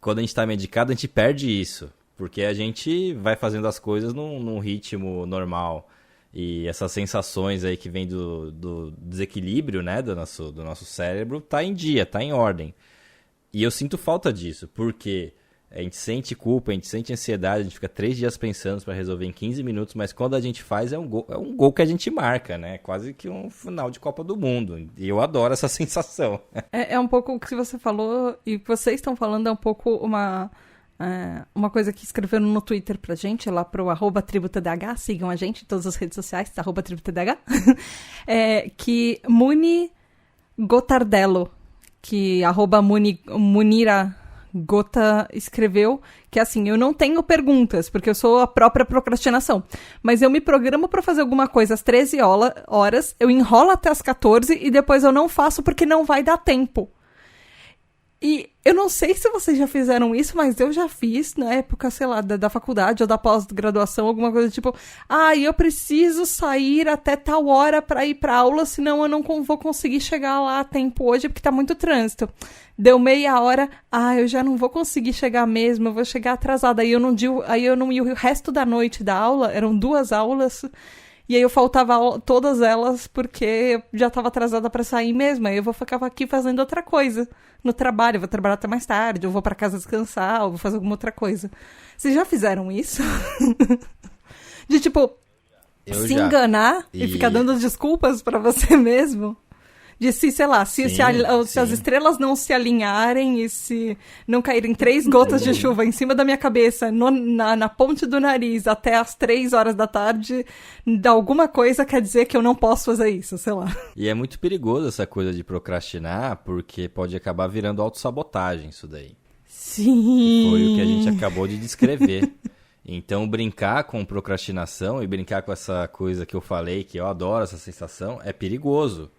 Quando a gente tá medicado, a gente perde isso. Porque a gente vai fazendo as coisas num ritmo normal. E essas sensações aí que vem do desequilíbrio, né, do nosso cérebro, tá em dia, tá em ordem. E eu sinto falta disso, porque a gente sente culpa, a gente sente ansiedade, a gente fica 3 dias pensando para resolver em 15 minutos, mas quando a gente faz é um gol que a gente marca, né? Quase que um final de Copa do Mundo. E eu adoro essa sensação. É um pouco o que você falou, e vocês estão falando, é um pouco uma coisa que escreveram no Twitter pra gente, lá pro @tributadh, sigam a gente em todas as redes sociais, @tributadh, que Muni Gotardello, que @Munira Gota escreveu, que assim, eu não tenho perguntas, porque eu sou a própria procrastinação, mas eu me programo pra fazer alguma coisa às 13 horas, eu enrolo até as 14 e depois eu não faço porque não vai dar tempo. E eu não sei se vocês já fizeram isso, mas eu já fiz na época, sei lá, da faculdade ou da pós-graduação, alguma coisa tipo, eu preciso sair até tal hora pra ir pra aula, senão eu não vou conseguir chegar lá a tempo hoje, porque tá muito trânsito. Deu meia hora, eu já não vou conseguir chegar mesmo, eu vou chegar atrasada. Aí eu não ia o resto da noite da aula, eram 2 aulas, e aí eu faltava todas elas porque eu já estava atrasada para sair mesmo. Aí eu vou ficar aqui fazendo outra coisa no trabalho. Eu vou trabalhar até mais tarde, eu vou para casa descansar, ou vou fazer alguma outra coisa. Vocês já fizeram isso? De tipo, enganar e ficar dando desculpas para você mesmo? De sei lá, se as estrelas não se alinharem e se não caírem 3 gotas de chuva em cima da minha cabeça, na ponte do nariz, até as 3 horas da tarde, alguma coisa quer dizer que eu não posso fazer isso, sei lá. E é muito perigoso essa coisa de procrastinar, porque pode acabar virando autossabotagem isso daí. Sim. Foi o que a gente acabou de descrever. Então, brincar com procrastinação e brincar com essa coisa que eu falei, que eu adoro essa sensação, é perigoso.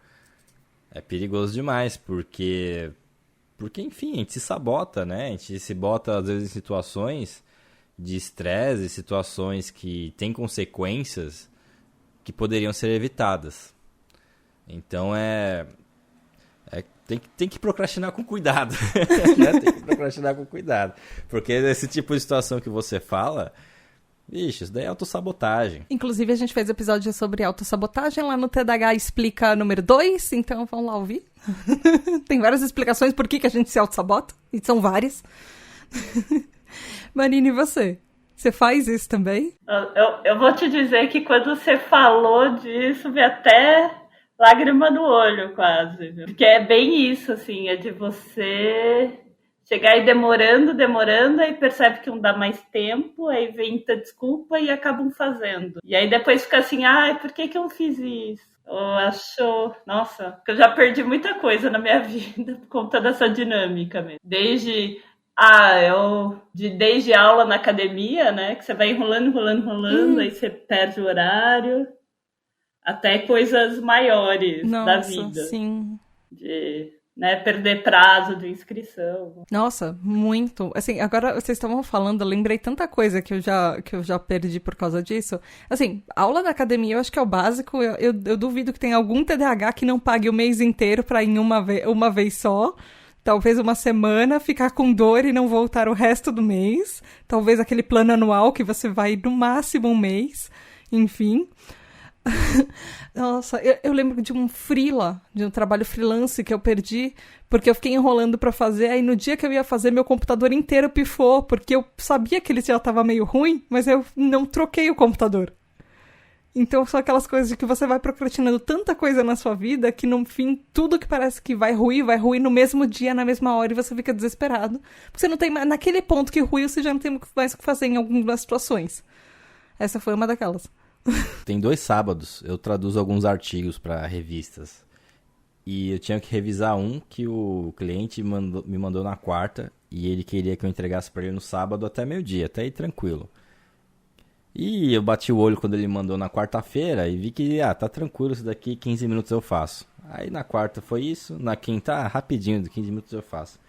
É perigoso demais, porque, enfim, a gente se sabota, né? A gente se bota, às vezes, em situações de estresse, situações que têm consequências que poderiam ser evitadas. Então, tem que procrastinar com cuidado. Né? Tem que procrastinar com cuidado. Porque esse tipo de situação que você fala... Vixe, isso daí é autossabotagem. Inclusive, a gente fez episódio sobre autossabotagem lá no TDAH Explica número 2, então vamos lá ouvir. Tem várias explicações por que a gente se autossabota, e são várias. Marina, e você? Você faz isso também? Eu vou te dizer que quando você falou disso, veio até lágrima no olho, quase. Viu? Porque é bem isso, assim, é de você... chegar aí demorando, aí percebe que não dá mais tempo, aí inventa desculpa e acabam fazendo. E aí depois fica assim, por que eu não fiz isso? Ou achou... Nossa, eu já perdi muita coisa na minha vida por conta dessa dinâmica mesmo. Desde aula na academia, né, que você vai enrolando, aí você perde o horário, até coisas maiores da vida. Sim. Né, perder prazo de inscrição. Nossa, muito. Assim, agora vocês estavam falando, eu lembrei tanta coisa que eu já perdi por causa disso. Assim, aula da academia eu acho que é o básico. Eu duvido que tenha algum TDAH que não pague o mês inteiro pra ir uma vez só. Talvez uma semana, ficar com dor e não voltar o resto do mês. Talvez aquele plano anual que você vai no máximo um mês. Enfim. Nossa, eu lembro de um freela, de um trabalho freelance que eu perdi, porque eu fiquei enrolando pra fazer, aí no dia que eu ia fazer, meu computador inteiro pifou, porque eu sabia que ele já tava meio ruim, mas eu não troquei o computador. Então são aquelas coisas de que você vai procrastinando tanta coisa na sua vida que no fim tudo que parece que vai ruir no mesmo dia, na mesma hora e você fica desesperado. Você não tem mais, naquele ponto que ruiu, você já não tem mais o que fazer em algumas situações. Essa foi uma daquelas. Tem 2 sábados, eu traduzo alguns artigos para revistas. E eu tinha que revisar um que o cliente me mandou na quarta e ele queria que eu entregasse para ele no sábado até meio-dia, até aí tranquilo. E eu bati o olho quando ele mandou na quarta-feira e vi que, tá tranquilo, isso daqui 15 minutos eu faço. Aí na quarta foi isso, na quinta, rapidinho, 15 minutos eu faço.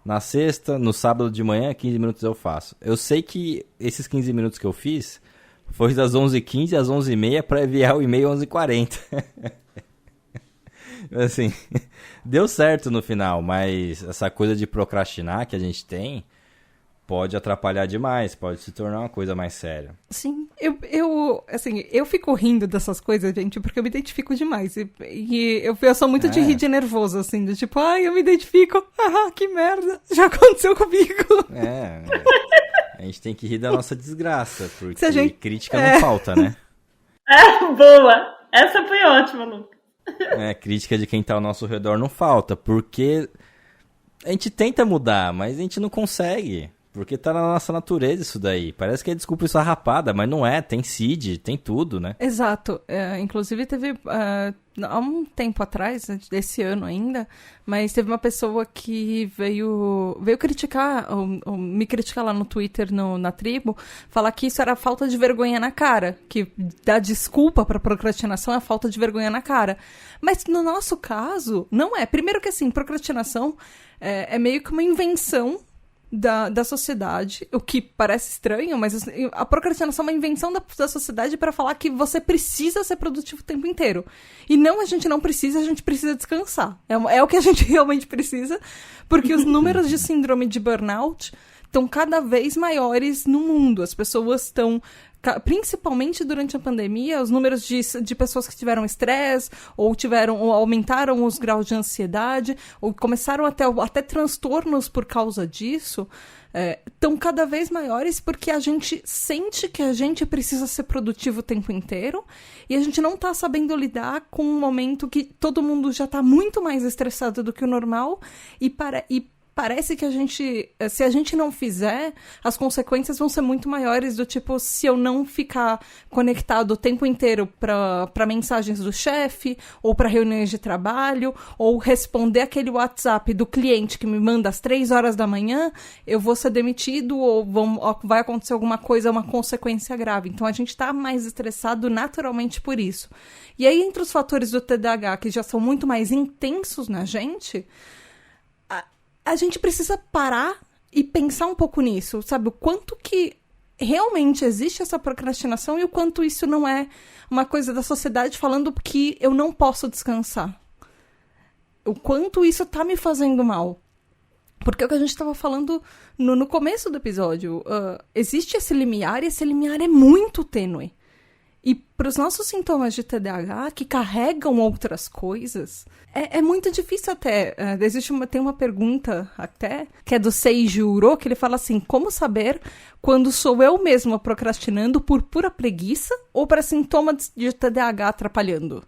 Na sexta, no sábado de manhã, 15 minutos eu faço. Eu sei que esses 15 minutos que eu fiz foi das 11h15 às 11h30 para enviar o e-mail 11h40. Assim, deu certo no final, mas essa coisa de procrastinar que a gente tem pode atrapalhar demais, pode se tornar uma coisa mais séria. Sim, eu fico rindo dessas coisas, gente, porque eu me identifico demais. E eu sou muito de rir de nervoso, assim, do tipo, eu me identifico, que merda, já aconteceu comigo. A gente tem que rir da nossa desgraça, porque crítica não falta, né? Boa! Essa foi ótima, Lucas. Crítica de quem tá ao nosso redor não falta, porque a gente tenta mudar, mas a gente não consegue. Porque tá na nossa natureza isso daí. Parece que é desculpa esfarrapada, mas não é. Tem CID, tem tudo, né? Exato. Inclusive teve, há um tempo atrás, desse ano ainda, mas teve uma pessoa que veio criticar, ou me criticar lá no Twitter, na tribo, falar que isso era falta de vergonha na cara. Que dar desculpa pra procrastinação é falta de vergonha na cara. Mas no nosso caso, não é. Primeiro que assim, procrastinação é meio que uma invenção da sociedade, o que parece estranho, mas a procrastinação é uma invenção da sociedade para falar que você precisa ser produtivo o tempo inteiro. E não, a gente não precisa, a gente precisa descansar. É o que a gente realmente precisa, porque os números de síndrome de burnout estão cada vez maiores no mundo. As pessoas estão, principalmente durante a pandemia, os números de pessoas que tiveram estresse, ou aumentaram os graus de ansiedade, ou começaram até transtornos por causa disso, estão cada vez maiores porque a gente sente que a gente precisa ser produtivo o tempo inteiro e a gente não está sabendo lidar com um momento que todo mundo já está muito mais estressado do que o normal e parece que se a gente não fizer, as consequências vão ser muito maiores, do tipo, se eu não ficar conectado o tempo inteiro para mensagens do chefe, ou para reuniões de trabalho, ou responder aquele WhatsApp do cliente que me manda às 3 horas da manhã, eu vou ser demitido, ou vai acontecer alguma coisa, uma consequência grave. Então a gente está mais estressado naturalmente por isso. E aí, entre os fatores do TDAH, que já são muito mais intensos na gente, a gente precisa parar e pensar um pouco nisso, sabe? O quanto que realmente existe essa procrastinação e o quanto isso não é uma coisa da sociedade falando que eu não posso descansar. O quanto isso tá me fazendo mal. Porque é o que a gente estava falando no começo do episódio. Existe esse limiar e esse limiar é muito tênue. E para os nossos sintomas de TDAH, que carregam outras coisas, é muito difícil até. Tem uma pergunta até, que é do Seiji Uro, que ele fala assim: como saber quando sou eu mesma procrastinando por pura preguiça ou para sintomas de TDAH atrapalhando?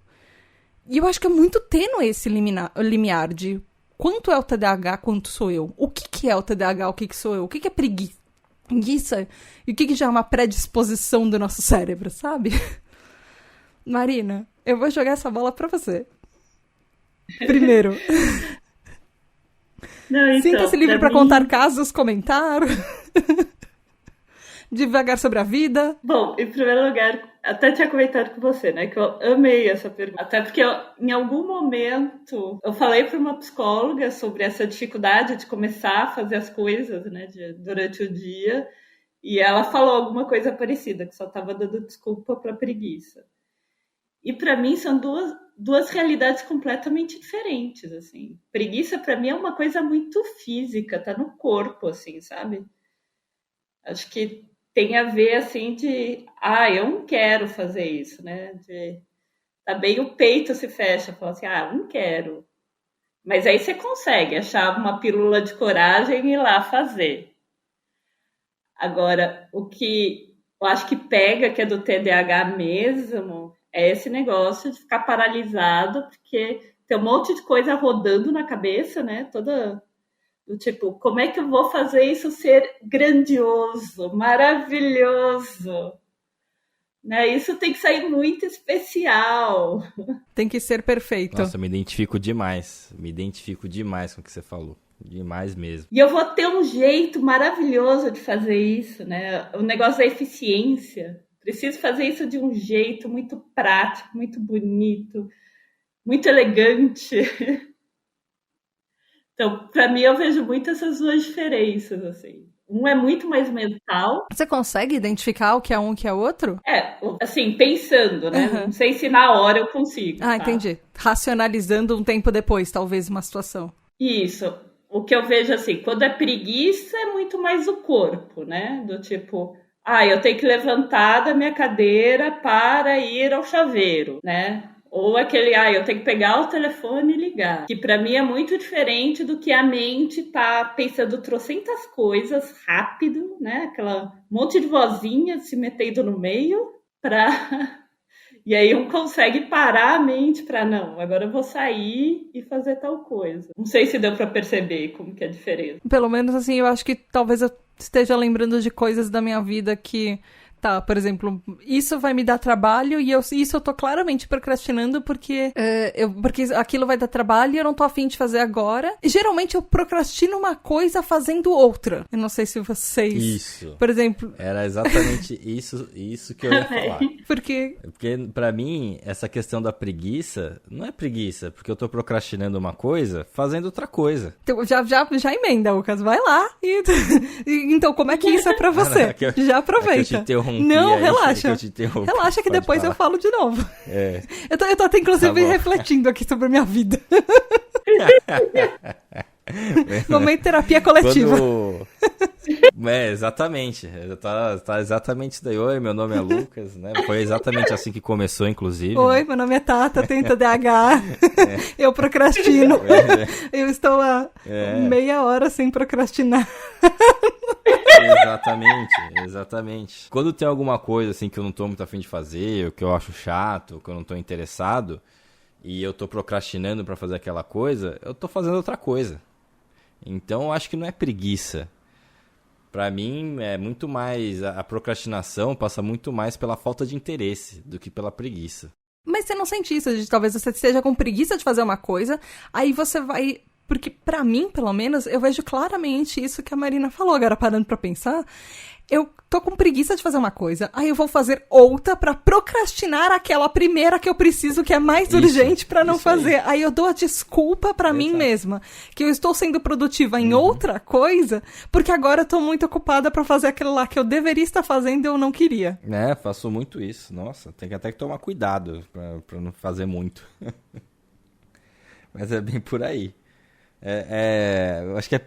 E eu acho que é muito tênue esse limiar de quanto é o TDAH, quanto sou eu. O que é o TDAH, o que sou eu? O que é preguiça? E o que já é uma predisposição do nosso cérebro, sabe? Marina, eu vou jogar essa bola pra você. Primeiro. Não, então, sinta-se livre pra contar casos, comentar. Devagar sobre a vida. Bom, em primeiro lugar, até tinha comentado com você, né? Que eu amei essa pergunta. Até porque em algum momento eu falei para uma psicóloga sobre essa dificuldade de começar a fazer as coisas, né? Durante o dia. E ela falou alguma coisa parecida, que só estava dando desculpa para preguiça. E para mim são duas realidades completamente diferentes, assim. Preguiça para mim é uma coisa muito física, tá no corpo, assim, sabe? Acho que tem a ver, assim, eu não quero fazer isso, né? Também o peito se fecha, fala assim, não quero. Mas aí você consegue achar uma pílula de coragem e ir lá fazer. Agora, o que eu acho que pega, que é do TDAH mesmo, é esse negócio de ficar paralisado, porque tem um monte de coisa rodando na cabeça, né? Toda do tipo, como é que eu vou fazer isso ser grandioso, maravilhoso? Né? Isso tem que sair muito especial. Tem que ser perfeito. Nossa, eu me identifico demais com o que você falou. Demais mesmo. E eu vou ter um jeito maravilhoso de fazer isso, né? O negócio da eficiência. Preciso fazer isso de um jeito muito prático, muito bonito, muito elegante. Então, para mim, eu vejo muito essas duas diferenças, assim. Um é muito mais mental. Você consegue identificar o que é um e o que é outro? Assim, pensando, né? Não sei se na hora eu consigo. Ah, tá? Entendi. Racionalizando um tempo depois, talvez, uma situação. Isso. O que eu vejo, assim, quando é preguiça, é muito mais o corpo, né? Do tipo, eu tenho que levantar da minha cadeira para ir ao chaveiro, né? Ou aquele, eu tenho que pegar o telefone e ligar. Que para mim é muito diferente do que a mente tá pensando trocentas coisas rápido, né? Aquela monte de vozinha se metendo no meio pra... E aí um consegue parar a mente para não, agora eu vou sair e fazer tal coisa. Não sei se deu para perceber como que é a diferença. Pelo menos assim, eu acho que talvez eu esteja lembrando de coisas da minha vida que... Tá, por exemplo, isso vai me dar trabalho e isso eu tô claramente procrastinando porque aquilo vai dar trabalho e eu não tô afim de fazer agora. E, geralmente eu procrastino uma coisa fazendo outra. Eu não sei se vocês... Isso. Por exemplo... Era exatamente isso que eu ia falar. Porque pra mim, essa questão da preguiça, não é preguiça, porque eu tô procrastinando uma coisa fazendo outra coisa. Então, já emenda, Lucas, vai lá. Então, como é que isso é pra você? Já aproveita. Não, relaxa. Relaxa que depois falar. Eu falo de novo. Eu tô até, inclusive, refletindo aqui sobre a minha vida. Momento terapia coletiva. Exatamente. Tá exatamente isso daí. Oi, meu nome é Lucas, né? Foi exatamente assim que começou, inclusive. Oi, né? Meu nome é Tata, tenho TDAH. Eu procrastino. Eu estou há meia hora sem procrastinar. Exatamente. Quando tem alguma coisa assim que eu não tô muito afim de fazer, ou que eu acho chato, ou que eu não tô interessado, e eu tô procrastinando pra fazer aquela coisa, eu tô fazendo outra coisa. Então eu acho que não é preguiça. Pra mim é muito mais, a procrastinação passa muito mais pela falta de interesse do que pela preguiça. Mas você não sente isso, talvez você esteja com preguiça de fazer uma coisa, aí você vai... Porque, pra mim, pelo menos, eu vejo claramente isso que a Marina falou. Agora, parando pra pensar, eu tô com preguiça de fazer uma coisa, aí eu vou fazer outra pra procrastinar aquela primeira que eu preciso, que é mais urgente pra não fazer. Aí eu dou a desculpa pra mim mesma, que eu estou sendo produtiva em outra coisa, porque agora eu tô muito ocupada pra fazer aquilo lá que eu deveria estar fazendo e eu não queria. Faço muito isso. Nossa, tem que até tomar cuidado pra não fazer muito. Mas é bem por aí. Eu acho que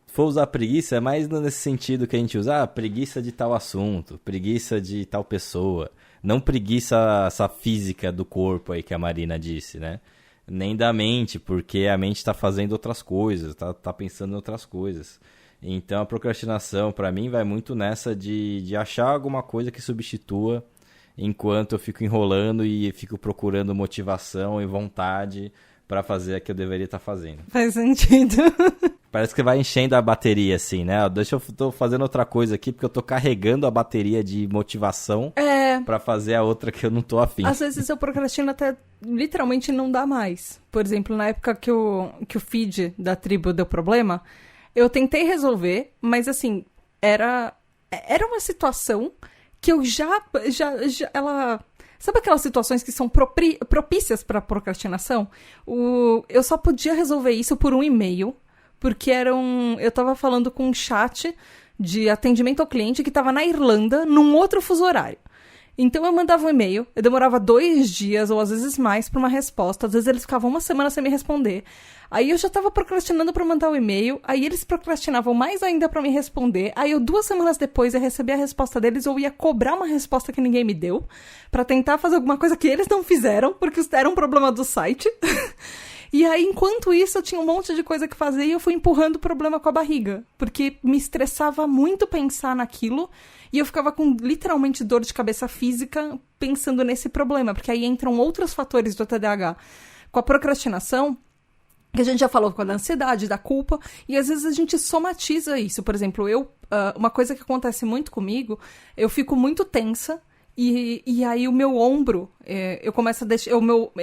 for usar preguiça é mais nesse sentido que a gente usa, preguiça de tal assunto, preguiça de tal pessoa, não preguiça essa física do corpo aí que a Marina disse, né? Nem da mente, porque a mente tá fazendo outras coisas, tá pensando em outras coisas. Então a procrastinação pra mim vai muito nessa de achar alguma coisa que substitua, enquanto eu fico enrolando e fico procurando motivação e vontade pra fazer o que eu deveria estar fazendo. Faz sentido. Parece que vai enchendo a bateria, assim, né? Tô fazendo outra coisa aqui, porque eu tô carregando a bateria de motivação pra fazer a outra que eu não tô afim. Às vezes eu procrastino até literalmente não dá mais. Por exemplo, na época que o feed da tribo deu problema, eu tentei resolver, mas assim, era uma situação que eu ela... Sabe aquelas situações que são propícias para procrastinação? Eu só podia resolver isso por um e-mail, porque eu tava falando com um chat de atendimento ao cliente que estava na Irlanda, num outro fuso horário. Então eu mandava um e-mail, eu demorava 2 dias ou às vezes mais pra uma resposta, às vezes eles ficavam uma semana sem me responder. Aí eu já tava procrastinando pra mandar o e-mail, aí eles procrastinavam mais ainda pra me responder, aí eu 2 semanas depois ia receber a resposta deles ou ia cobrar uma resposta que ninguém me deu, pra tentar fazer alguma coisa que eles não fizeram, porque era um problema do site. E aí, enquanto isso, eu tinha um monte de coisa que fazer e eu fui empurrando o problema com a barriga. Porque me estressava muito pensar naquilo e eu ficava com literalmente dor de cabeça física pensando nesse problema. Porque aí entram outros fatores do TDAH. Com a procrastinação, que a gente já falou, com a ansiedade, da culpa, e às vezes a gente somatiza isso. Por exemplo, uma coisa que acontece muito comigo, eu fico muito tensa. E aí o meu ombro, eu começo a deixar,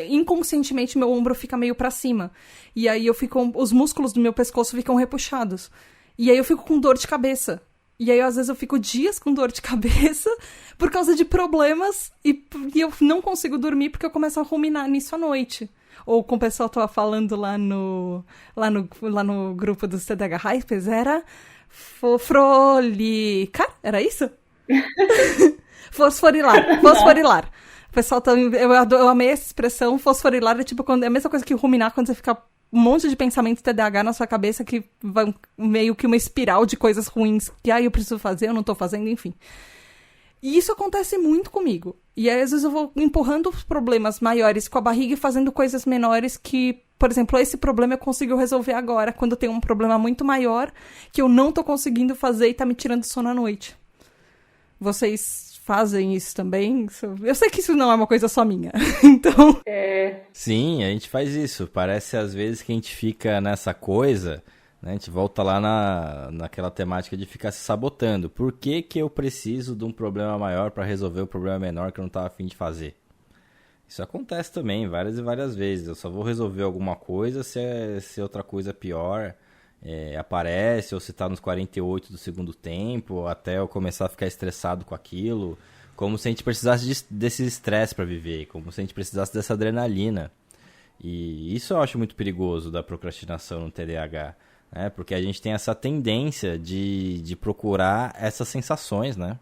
inconscientemente meu ombro fica meio pra cima. E aí os músculos do meu pescoço ficam repuxados. E aí eu fico com dor de cabeça. E aí às vezes eu fico dias com dor de cabeça por causa de problemas e eu não consigo dormir porque eu começo a ruminar nisso à noite. Ou como o pessoal tava falando lá no grupo dos TDAH Hypers, era fosforilar, era isso? Fosforilar. O pessoal eu amei essa expressão. Fosforilar é tipo é a mesma coisa que ruminar, quando você fica um monte de pensamentos TDAH na sua cabeça que vai meio que uma espiral de coisas ruins que eu preciso fazer, eu não tô fazendo, enfim. E isso acontece muito comigo. E aí, às vezes, eu vou empurrando os problemas maiores com a barriga e fazendo coisas menores que, por exemplo, esse problema eu consigo resolver agora, quando eu tenho um problema muito maior que eu não tô conseguindo fazer e tá me tirando sono à noite. Vocês fazem isso também? Eu sei que isso não é uma coisa só minha, então... Sim, a gente faz isso. Parece às vezes que a gente fica nessa coisa, né? A gente volta lá naquela temática de ficar se sabotando. Por que que eu preciso de um problema maior para resolver o problema menor que eu não estava a fim de fazer? Isso acontece também várias e várias vezes. Eu só vou resolver alguma coisa se outra coisa pior aparece, ou se está nos 48 do segundo tempo, até eu começar a ficar estressado com aquilo, como se a gente precisasse desse estresse para viver, como se a gente precisasse dessa adrenalina. E isso eu acho muito perigoso da procrastinação no TDAH, né? Porque a gente tem essa tendência de procurar essas sensações, né?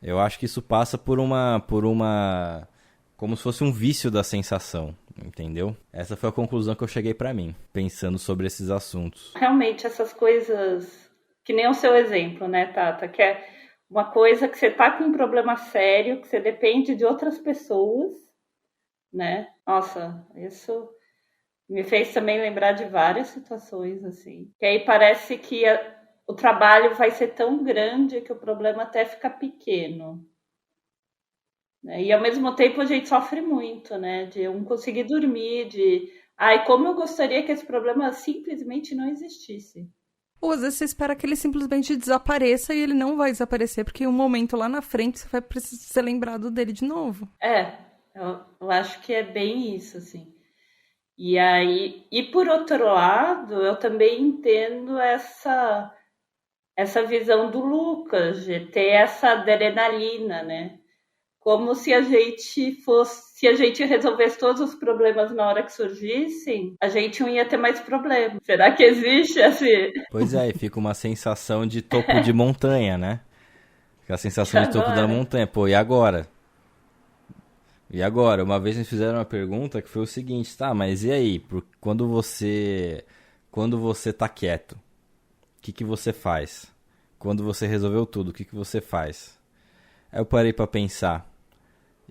Eu acho que isso passa por uma como se fosse um vício da sensação, entendeu? Essa foi a conclusão que eu cheguei pra mim, pensando sobre esses assuntos. Realmente, essas coisas, que nem o seu exemplo, né, Tata? Que é uma coisa que você tá com um problema sério, que você depende de outras pessoas, né? Nossa, isso me fez também lembrar de várias situações, assim. Que aí parece que o trabalho vai ser tão grande que o problema até fica pequeno. E ao mesmo tempo a gente sofre muito, né? De não conseguir dormir, como eu gostaria que esse problema simplesmente não existisse. Ou às vezes você espera que ele simplesmente desapareça e ele não vai desaparecer, porque em um momento lá na frente você vai precisar ser lembrado dele de novo. Eu acho que é bem isso, assim. E aí, e por outro lado, eu também entendo essa visão do Lucas, de ter essa adrenalina, né? Como se a gente resolvesse todos os problemas na hora que surgissem, a gente não ia ter mais problema. Será que existe assim? Pois é, e fica uma sensação de topo de montanha, né? Fica a sensação de topo da montanha. Pô, e agora? E agora? Uma vez me fizeram uma pergunta que foi o seguinte, tá, mas e aí? Quando você tá quieto, o que você faz? Quando você resolveu tudo, o que você faz? Aí eu parei pra pensar.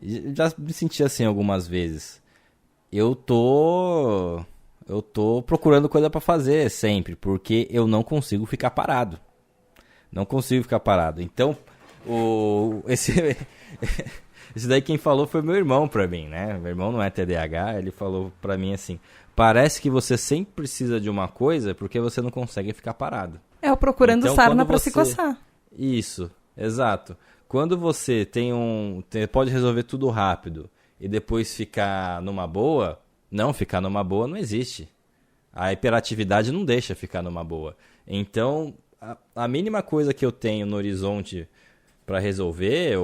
Já me senti assim algumas vezes. Eu tô procurando coisa pra fazer sempre, porque eu não consigo ficar parado. Não consigo ficar parado. Então, esse daí quem falou foi meu irmão pra mim, né? Meu irmão não é TDAH, ele falou pra mim assim: parece que você sempre precisa de uma coisa porque você não consegue ficar parado. É o procurando então, sarna pra se coçar. Isso, exato. Quando você pode resolver tudo rápido e depois ficar numa boa, ficar numa boa não existe. A hiperatividade não deixa ficar numa boa. Então, a mínima coisa que eu tenho no horizonte para resolver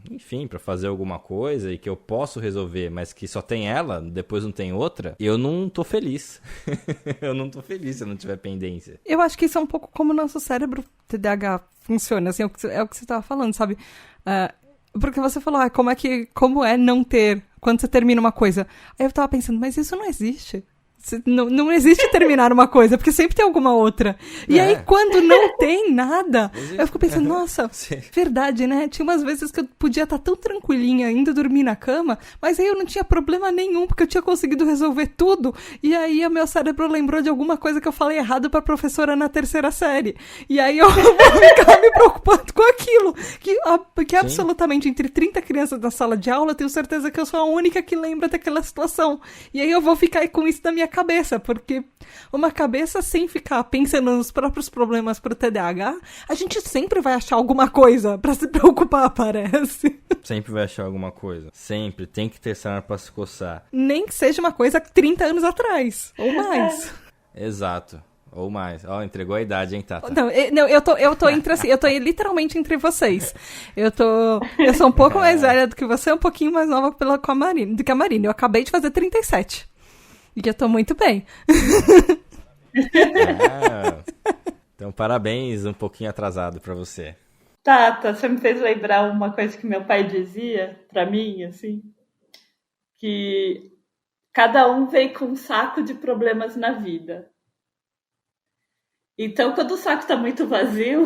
enfim, para fazer alguma coisa e que eu posso resolver, mas que só tem ela, depois não tem outra, eu não tô feliz. Eu não tô feliz se eu não tiver pendência. Eu acho que isso é um pouco como o nosso cérebro TDAH funciona, assim, é o que você tava falando, sabe? Porque você falou, como é não ter, quando você termina uma coisa. Aí eu tava pensando, mas isso não existe. Não existe terminar uma coisa, porque sempre tem alguma outra. E aí, quando não tem nada, eu fico pensando, nossa, verdade, né? Tinha umas vezes que eu podia estar tão tranquilinha, indo dormir na cama, mas aí eu não tinha problema nenhum, porque eu tinha conseguido resolver tudo. E aí, o meu cérebro lembrou de alguma coisa que eu falei errado pra professora na 3ª série. E aí, eu vou ficar me preocupando com aquilo. Que absolutamente, entre 30 crianças na sala de aula, eu tenho certeza que eu sou a única que lembra daquela situação. E aí, eu vou ficar com isso na minha cabeça, porque uma cabeça sem ficar pensando nos próprios problemas pro TDAH, a gente sempre vai achar alguma coisa pra se preocupar, parece. Sempre vai achar alguma coisa. Sempre. Tem que ter sarna pra se coçar. Nem que seja uma coisa 30 anos atrás, ou mais. Exato. Ou mais. Ó, entregou a idade, hein, Tata? Não, eu tô entre assim, eu tô literalmente entre vocês. Eu sou um pouco mais velha do que você, um pouquinho mais nova do que a Marina. Eu acabei de fazer 37. E que eu tô muito bem. Então, parabéns, um pouquinho atrasado pra você. Tata, você me fez lembrar uma coisa que meu pai dizia pra mim, assim, que cada um vem com um saco de problemas na vida. Então, quando o saco tá muito vazio,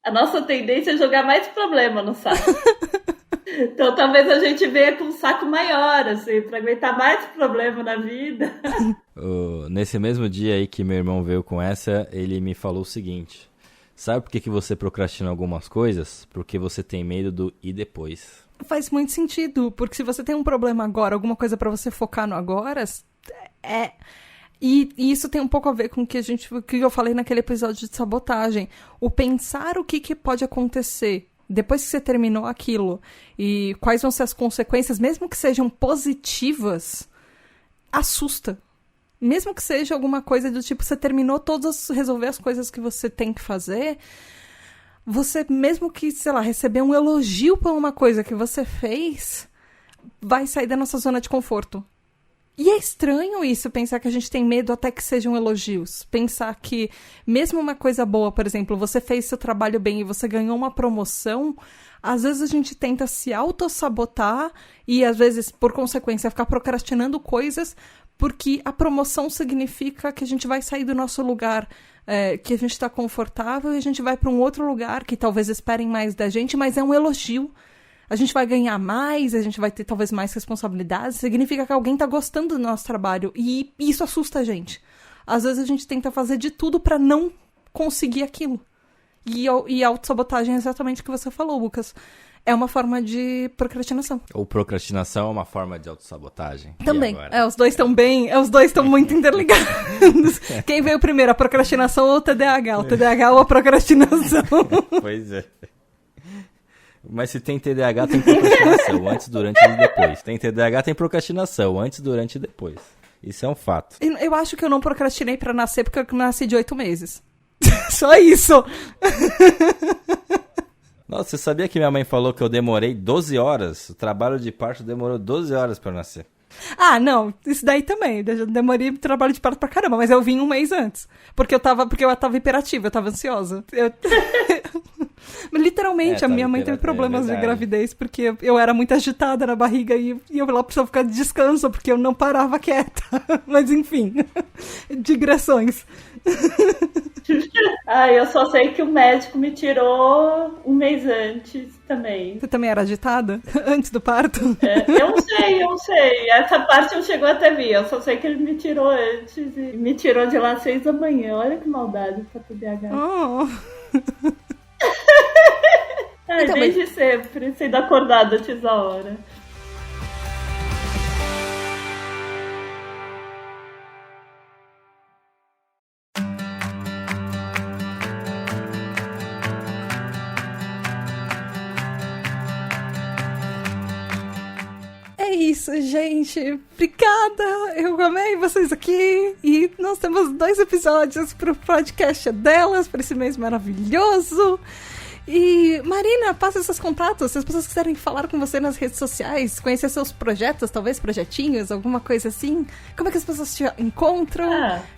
a nossa tendência é jogar mais problema no saco. Então, talvez a gente venha com um saco maior, assim, pra aguentar mais problema na vida. Nesse mesmo dia aí que meu irmão veio com essa, ele me falou o seguinte: sabe por que você procrastina algumas coisas? Porque você tem medo do e depois. Faz muito sentido, porque se você tem um problema agora, alguma coisa pra você focar no agora, E isso tem um pouco a ver com o que eu falei naquele episódio de sabotagem. O pensar o que pode acontecer depois que você terminou aquilo e quais vão ser as consequências, mesmo que sejam positivas, assusta. Mesmo que seja alguma coisa do tipo, você terminou resolver as coisas que você tem que fazer, você, mesmo que, sei lá, receber um elogio por uma coisa que você fez, vai sair da nossa zona de conforto. E é estranho isso, pensar que a gente tem medo até que sejam elogios. Pensar que, mesmo uma coisa boa, por exemplo, você fez seu trabalho bem e você ganhou uma promoção, às vezes a gente tenta se autossabotar e, às vezes, por consequência, ficar procrastinando coisas porque a promoção significa que a gente vai sair do nosso lugar, que a gente está confortável, e a gente vai para um outro lugar que talvez esperem mais da gente, mas é um elogio. A gente vai ganhar mais, a gente vai ter talvez mais responsabilidades, significa que alguém tá gostando do nosso trabalho, e isso assusta a gente. Às vezes a gente tenta fazer de tudo pra não conseguir aquilo. E a autossabotagem é exatamente o que você falou, Lucas. É uma forma de procrastinação. Ou procrastinação é uma forma de autossabotagem. Também. Os dois estão muito interligados. Quem veio primeiro, a procrastinação ou o TDAH? O TDAH ou a procrastinação? Pois é. Mas se tem TDAH, tem procrastinação, antes, durante e depois. Tem TDAH, tem procrastinação, antes, durante e depois. Isso é um fato. Eu acho que eu não procrastinei pra nascer, porque eu nasci de 8 meses. Só isso! Nossa, você sabia que minha mãe falou que eu demorei 12 horas? O trabalho de parto demorou 12 horas pra eu nascer. Ah, não, isso daí também. Eu demorei trabalho de parto pra caramba, mas eu vim um mês antes. Porque eu tava hiperativa, eu tava ansiosa. Literalmente, a minha mãe teve problemas de gravidez, porque eu era muito agitada na barriga e eu lá precisava ficar de descanso, porque eu não parava quieta. Mas enfim, digressões. Eu só sei que o médico me tirou um mês antes também. Você também era agitada? Antes do parto? Eu não sei. Essa parte não chegou até mim. Eu só sei que ele me tirou antes e me tirou de lá às 6 da manhã. Olha que maldade pra TDAH. Então, desde sempre, sendo acordada antes da hora. É isso, gente. Obrigada. Eu amei vocês aqui. E nós temos 2 episódios pro podcast delas, para esse mês maravilhoso. E, Marina, passa seus contatos. Se as pessoas quiserem falar com você nas redes sociais, conhecer seus projetos, talvez projetinhos, alguma coisa assim, como é que as pessoas te encontram?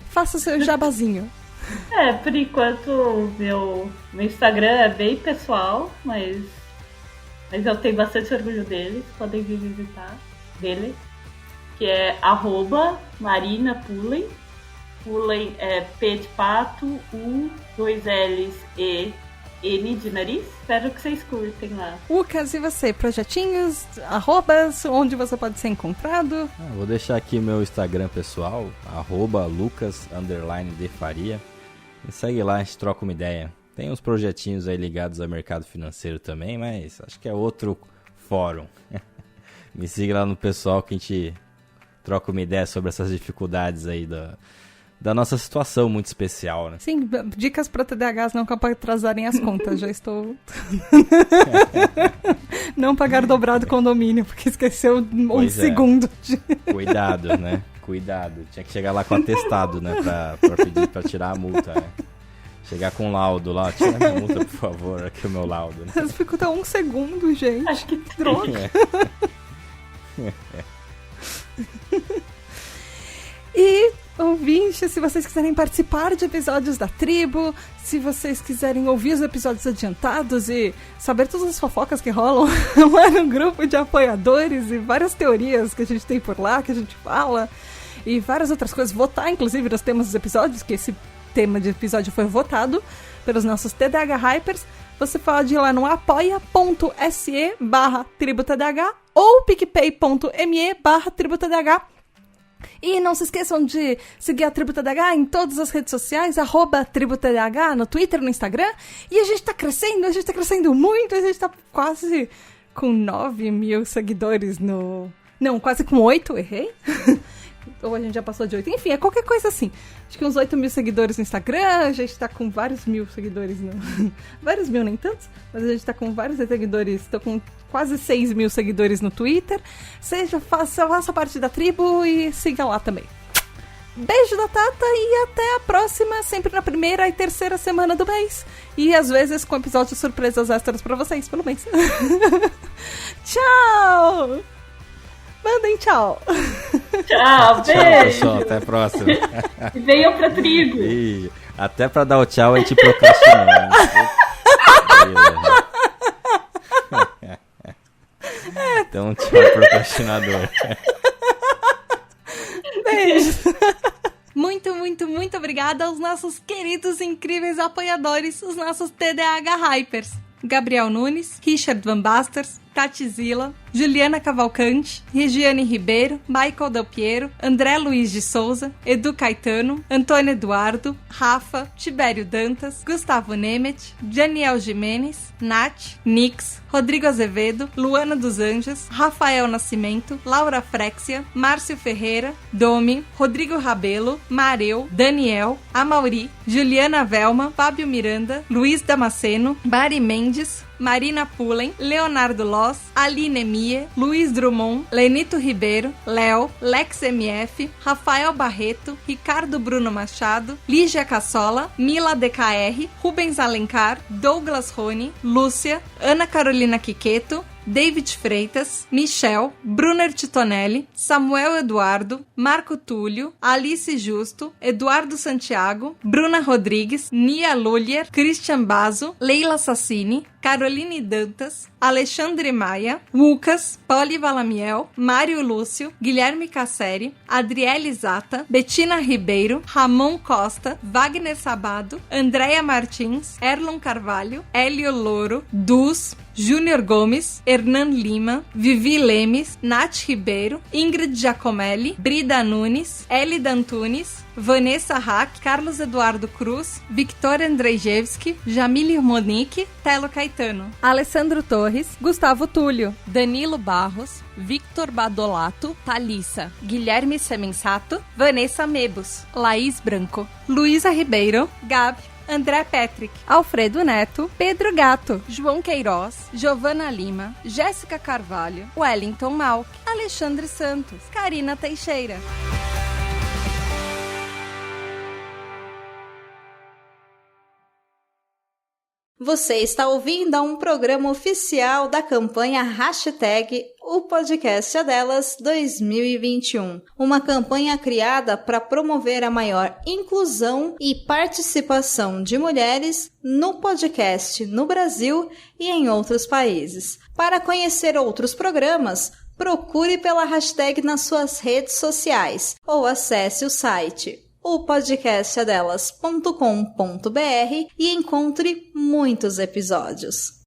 Faça o seu jabazinho. Por enquanto, meu Instagram é bem pessoal, mas eu tenho bastante orgulho deles, podem vir visitar dele, que é @marinapulen. Pulen é P de pato, U, 2 L's, E, N de nariz. Espero que vocês curtem lá. Lucas, e você? Projetinhos, arrobas, onde você pode ser encontrado? Vou deixar aqui meu Instagram pessoal, @lucas_defaria. Me segue lá, a gente troca uma ideia. Tem uns projetinhos aí ligados ao mercado financeiro também, mas acho que é outro fórum. Me siga lá no pessoal que a gente troca uma ideia sobre essas dificuldades aí da nossa situação muito especial, né? Sim, dicas para TDAHs não capaz de atrasarem as contas. Já estou... Não pagar dobrado condomínio, porque esqueceu um segundo. Cuidado, né? Cuidado. Tinha que chegar lá com atestado, né? Pra pedir pra tirar a multa, né? Chegar com um laudo lá. Tira minha multa, por favor. Aqui é o meu laudo. Né? Dificulta 1 segundo, gente. Acho que droga. E, ouvintes, se vocês quiserem participar de episódios da tribo, se vocês quiserem ouvir os episódios adiantados e saber todas as fofocas que rolam lá no grupo de apoiadores e várias teorias que a gente tem por lá, que a gente fala, e várias outras coisas, votar inclusive nos temas dos episódios, que esse tema de episódio foi votado pelos nossos TDAH Hypers, você pode ir lá no apoia.se/tributadh ou picpay.me/tributadh. E não se esqueçam de seguir a Tribo TDAH em todas as redes sociais, @Tribo TDAH, no Twitter, no Instagram. E a gente tá crescendo muito, a gente tá quase com 9 mil seguidores no... Não, quase com 8, errei. Ou a gente já passou de 8. Enfim, é qualquer coisa assim. Acho que uns 8 mil seguidores no Instagram, a gente tá com vários mil seguidores no... Vários mil, nem tantos, mas a gente tá com vários seguidores, tô com quase 6 mil seguidores no Twitter. Faça parte da tribo e siga lá também. Beijo da Tata e até a próxima, sempre na primeira e terceira semana do mês. E às vezes com episódios surpresas extras pra vocês pelo mês. Tchau! Mandem tchau! Tchau, beijo! Tchau, pessoal, até a próxima. E venham pra tribo! E até pra dar o tchau a gente procrastinou. Né? Então, tchau, procrastinador. Beijo. Muito obrigada aos nossos queridos, incríveis apoiadores, os nossos TDAH Hypers. Gabriel Nunes, Richard Van Basters, Tati Zila, Juliana Cavalcante, Regiane Ribeiro, Michael Del Piero, André Luiz de Souza, Edu Caetano, Antônio Eduardo, Rafa, Tibério Dantas, Gustavo Nemet, Daniel Jimenez, Nath, Nix, Rodrigo Azevedo, Luana dos Anjos, Rafael Nascimento, Laura Frexia, Márcio Ferreira, Domi, Rodrigo Rabelo, Mareu, Daniel, Amauri, Juliana Velma, Fábio Miranda, Luiz Damasceno, Bari Mendes, Marina Pulen, Leonardo Loss, Aline Mie, Luiz Drummond, Lenito Ribeiro, Léo, Lex MF, Rafael Barreto, Ricardo Bruno Machado, Lígia Cassola, Mila DKR, Rubens Alencar, Douglas Rony, Lúcia, Ana Carolina Quiqueto, David Freitas, Michel, Brunner Titonelli, Samuel Eduardo, Marco Túlio, Alice Justo, Eduardo Santiago, Bruna Rodrigues, Nia Lulier, Christian Bazo, Leila Sassini, Caroline Dantas, Alexandre Maia, Lucas, Poli Valamiel, Mário Lúcio, Guilherme Casseri, Adriele Zata, Betina Ribeiro, Ramon Costa, Wagner Sabado, Andréia Martins, Erlon Carvalho, Hélio Louro, Dus, Júnior Gomes, Hernan Lima, Vivi Lemes, Nath Ribeiro, Ingrid Giacomelli, Brida Nunes, Elida Antunes, Vanessa Hack, Carlos Eduardo Cruz, Victor Andrzejewski, Jamile Monique, Telo Caetano, Alessandro Torres, Gustavo Túlio, Danilo Barros, Victor Badolato, Thalissa, Guilherme Semensato, Vanessa Mebus, Laís Branco, Luísa Ribeiro, Gabi, André Patrick, Alfredo Neto, Pedro Gato, João Queiroz, Giovana Lima, Jéssica Carvalho, Wellington Malk, Alexandre Santos, Karina Teixeira. Você está ouvindo a um programa oficial da campanha o Podcast Delas 2021, uma campanha criada para promover a maior inclusão e participação de mulheres no podcast no Brasil e em outros países. Para conhecer outros programas, procure pela hashtag nas suas redes sociais ou acesse o site opodcastadelas.com.br e encontre muitos episódios.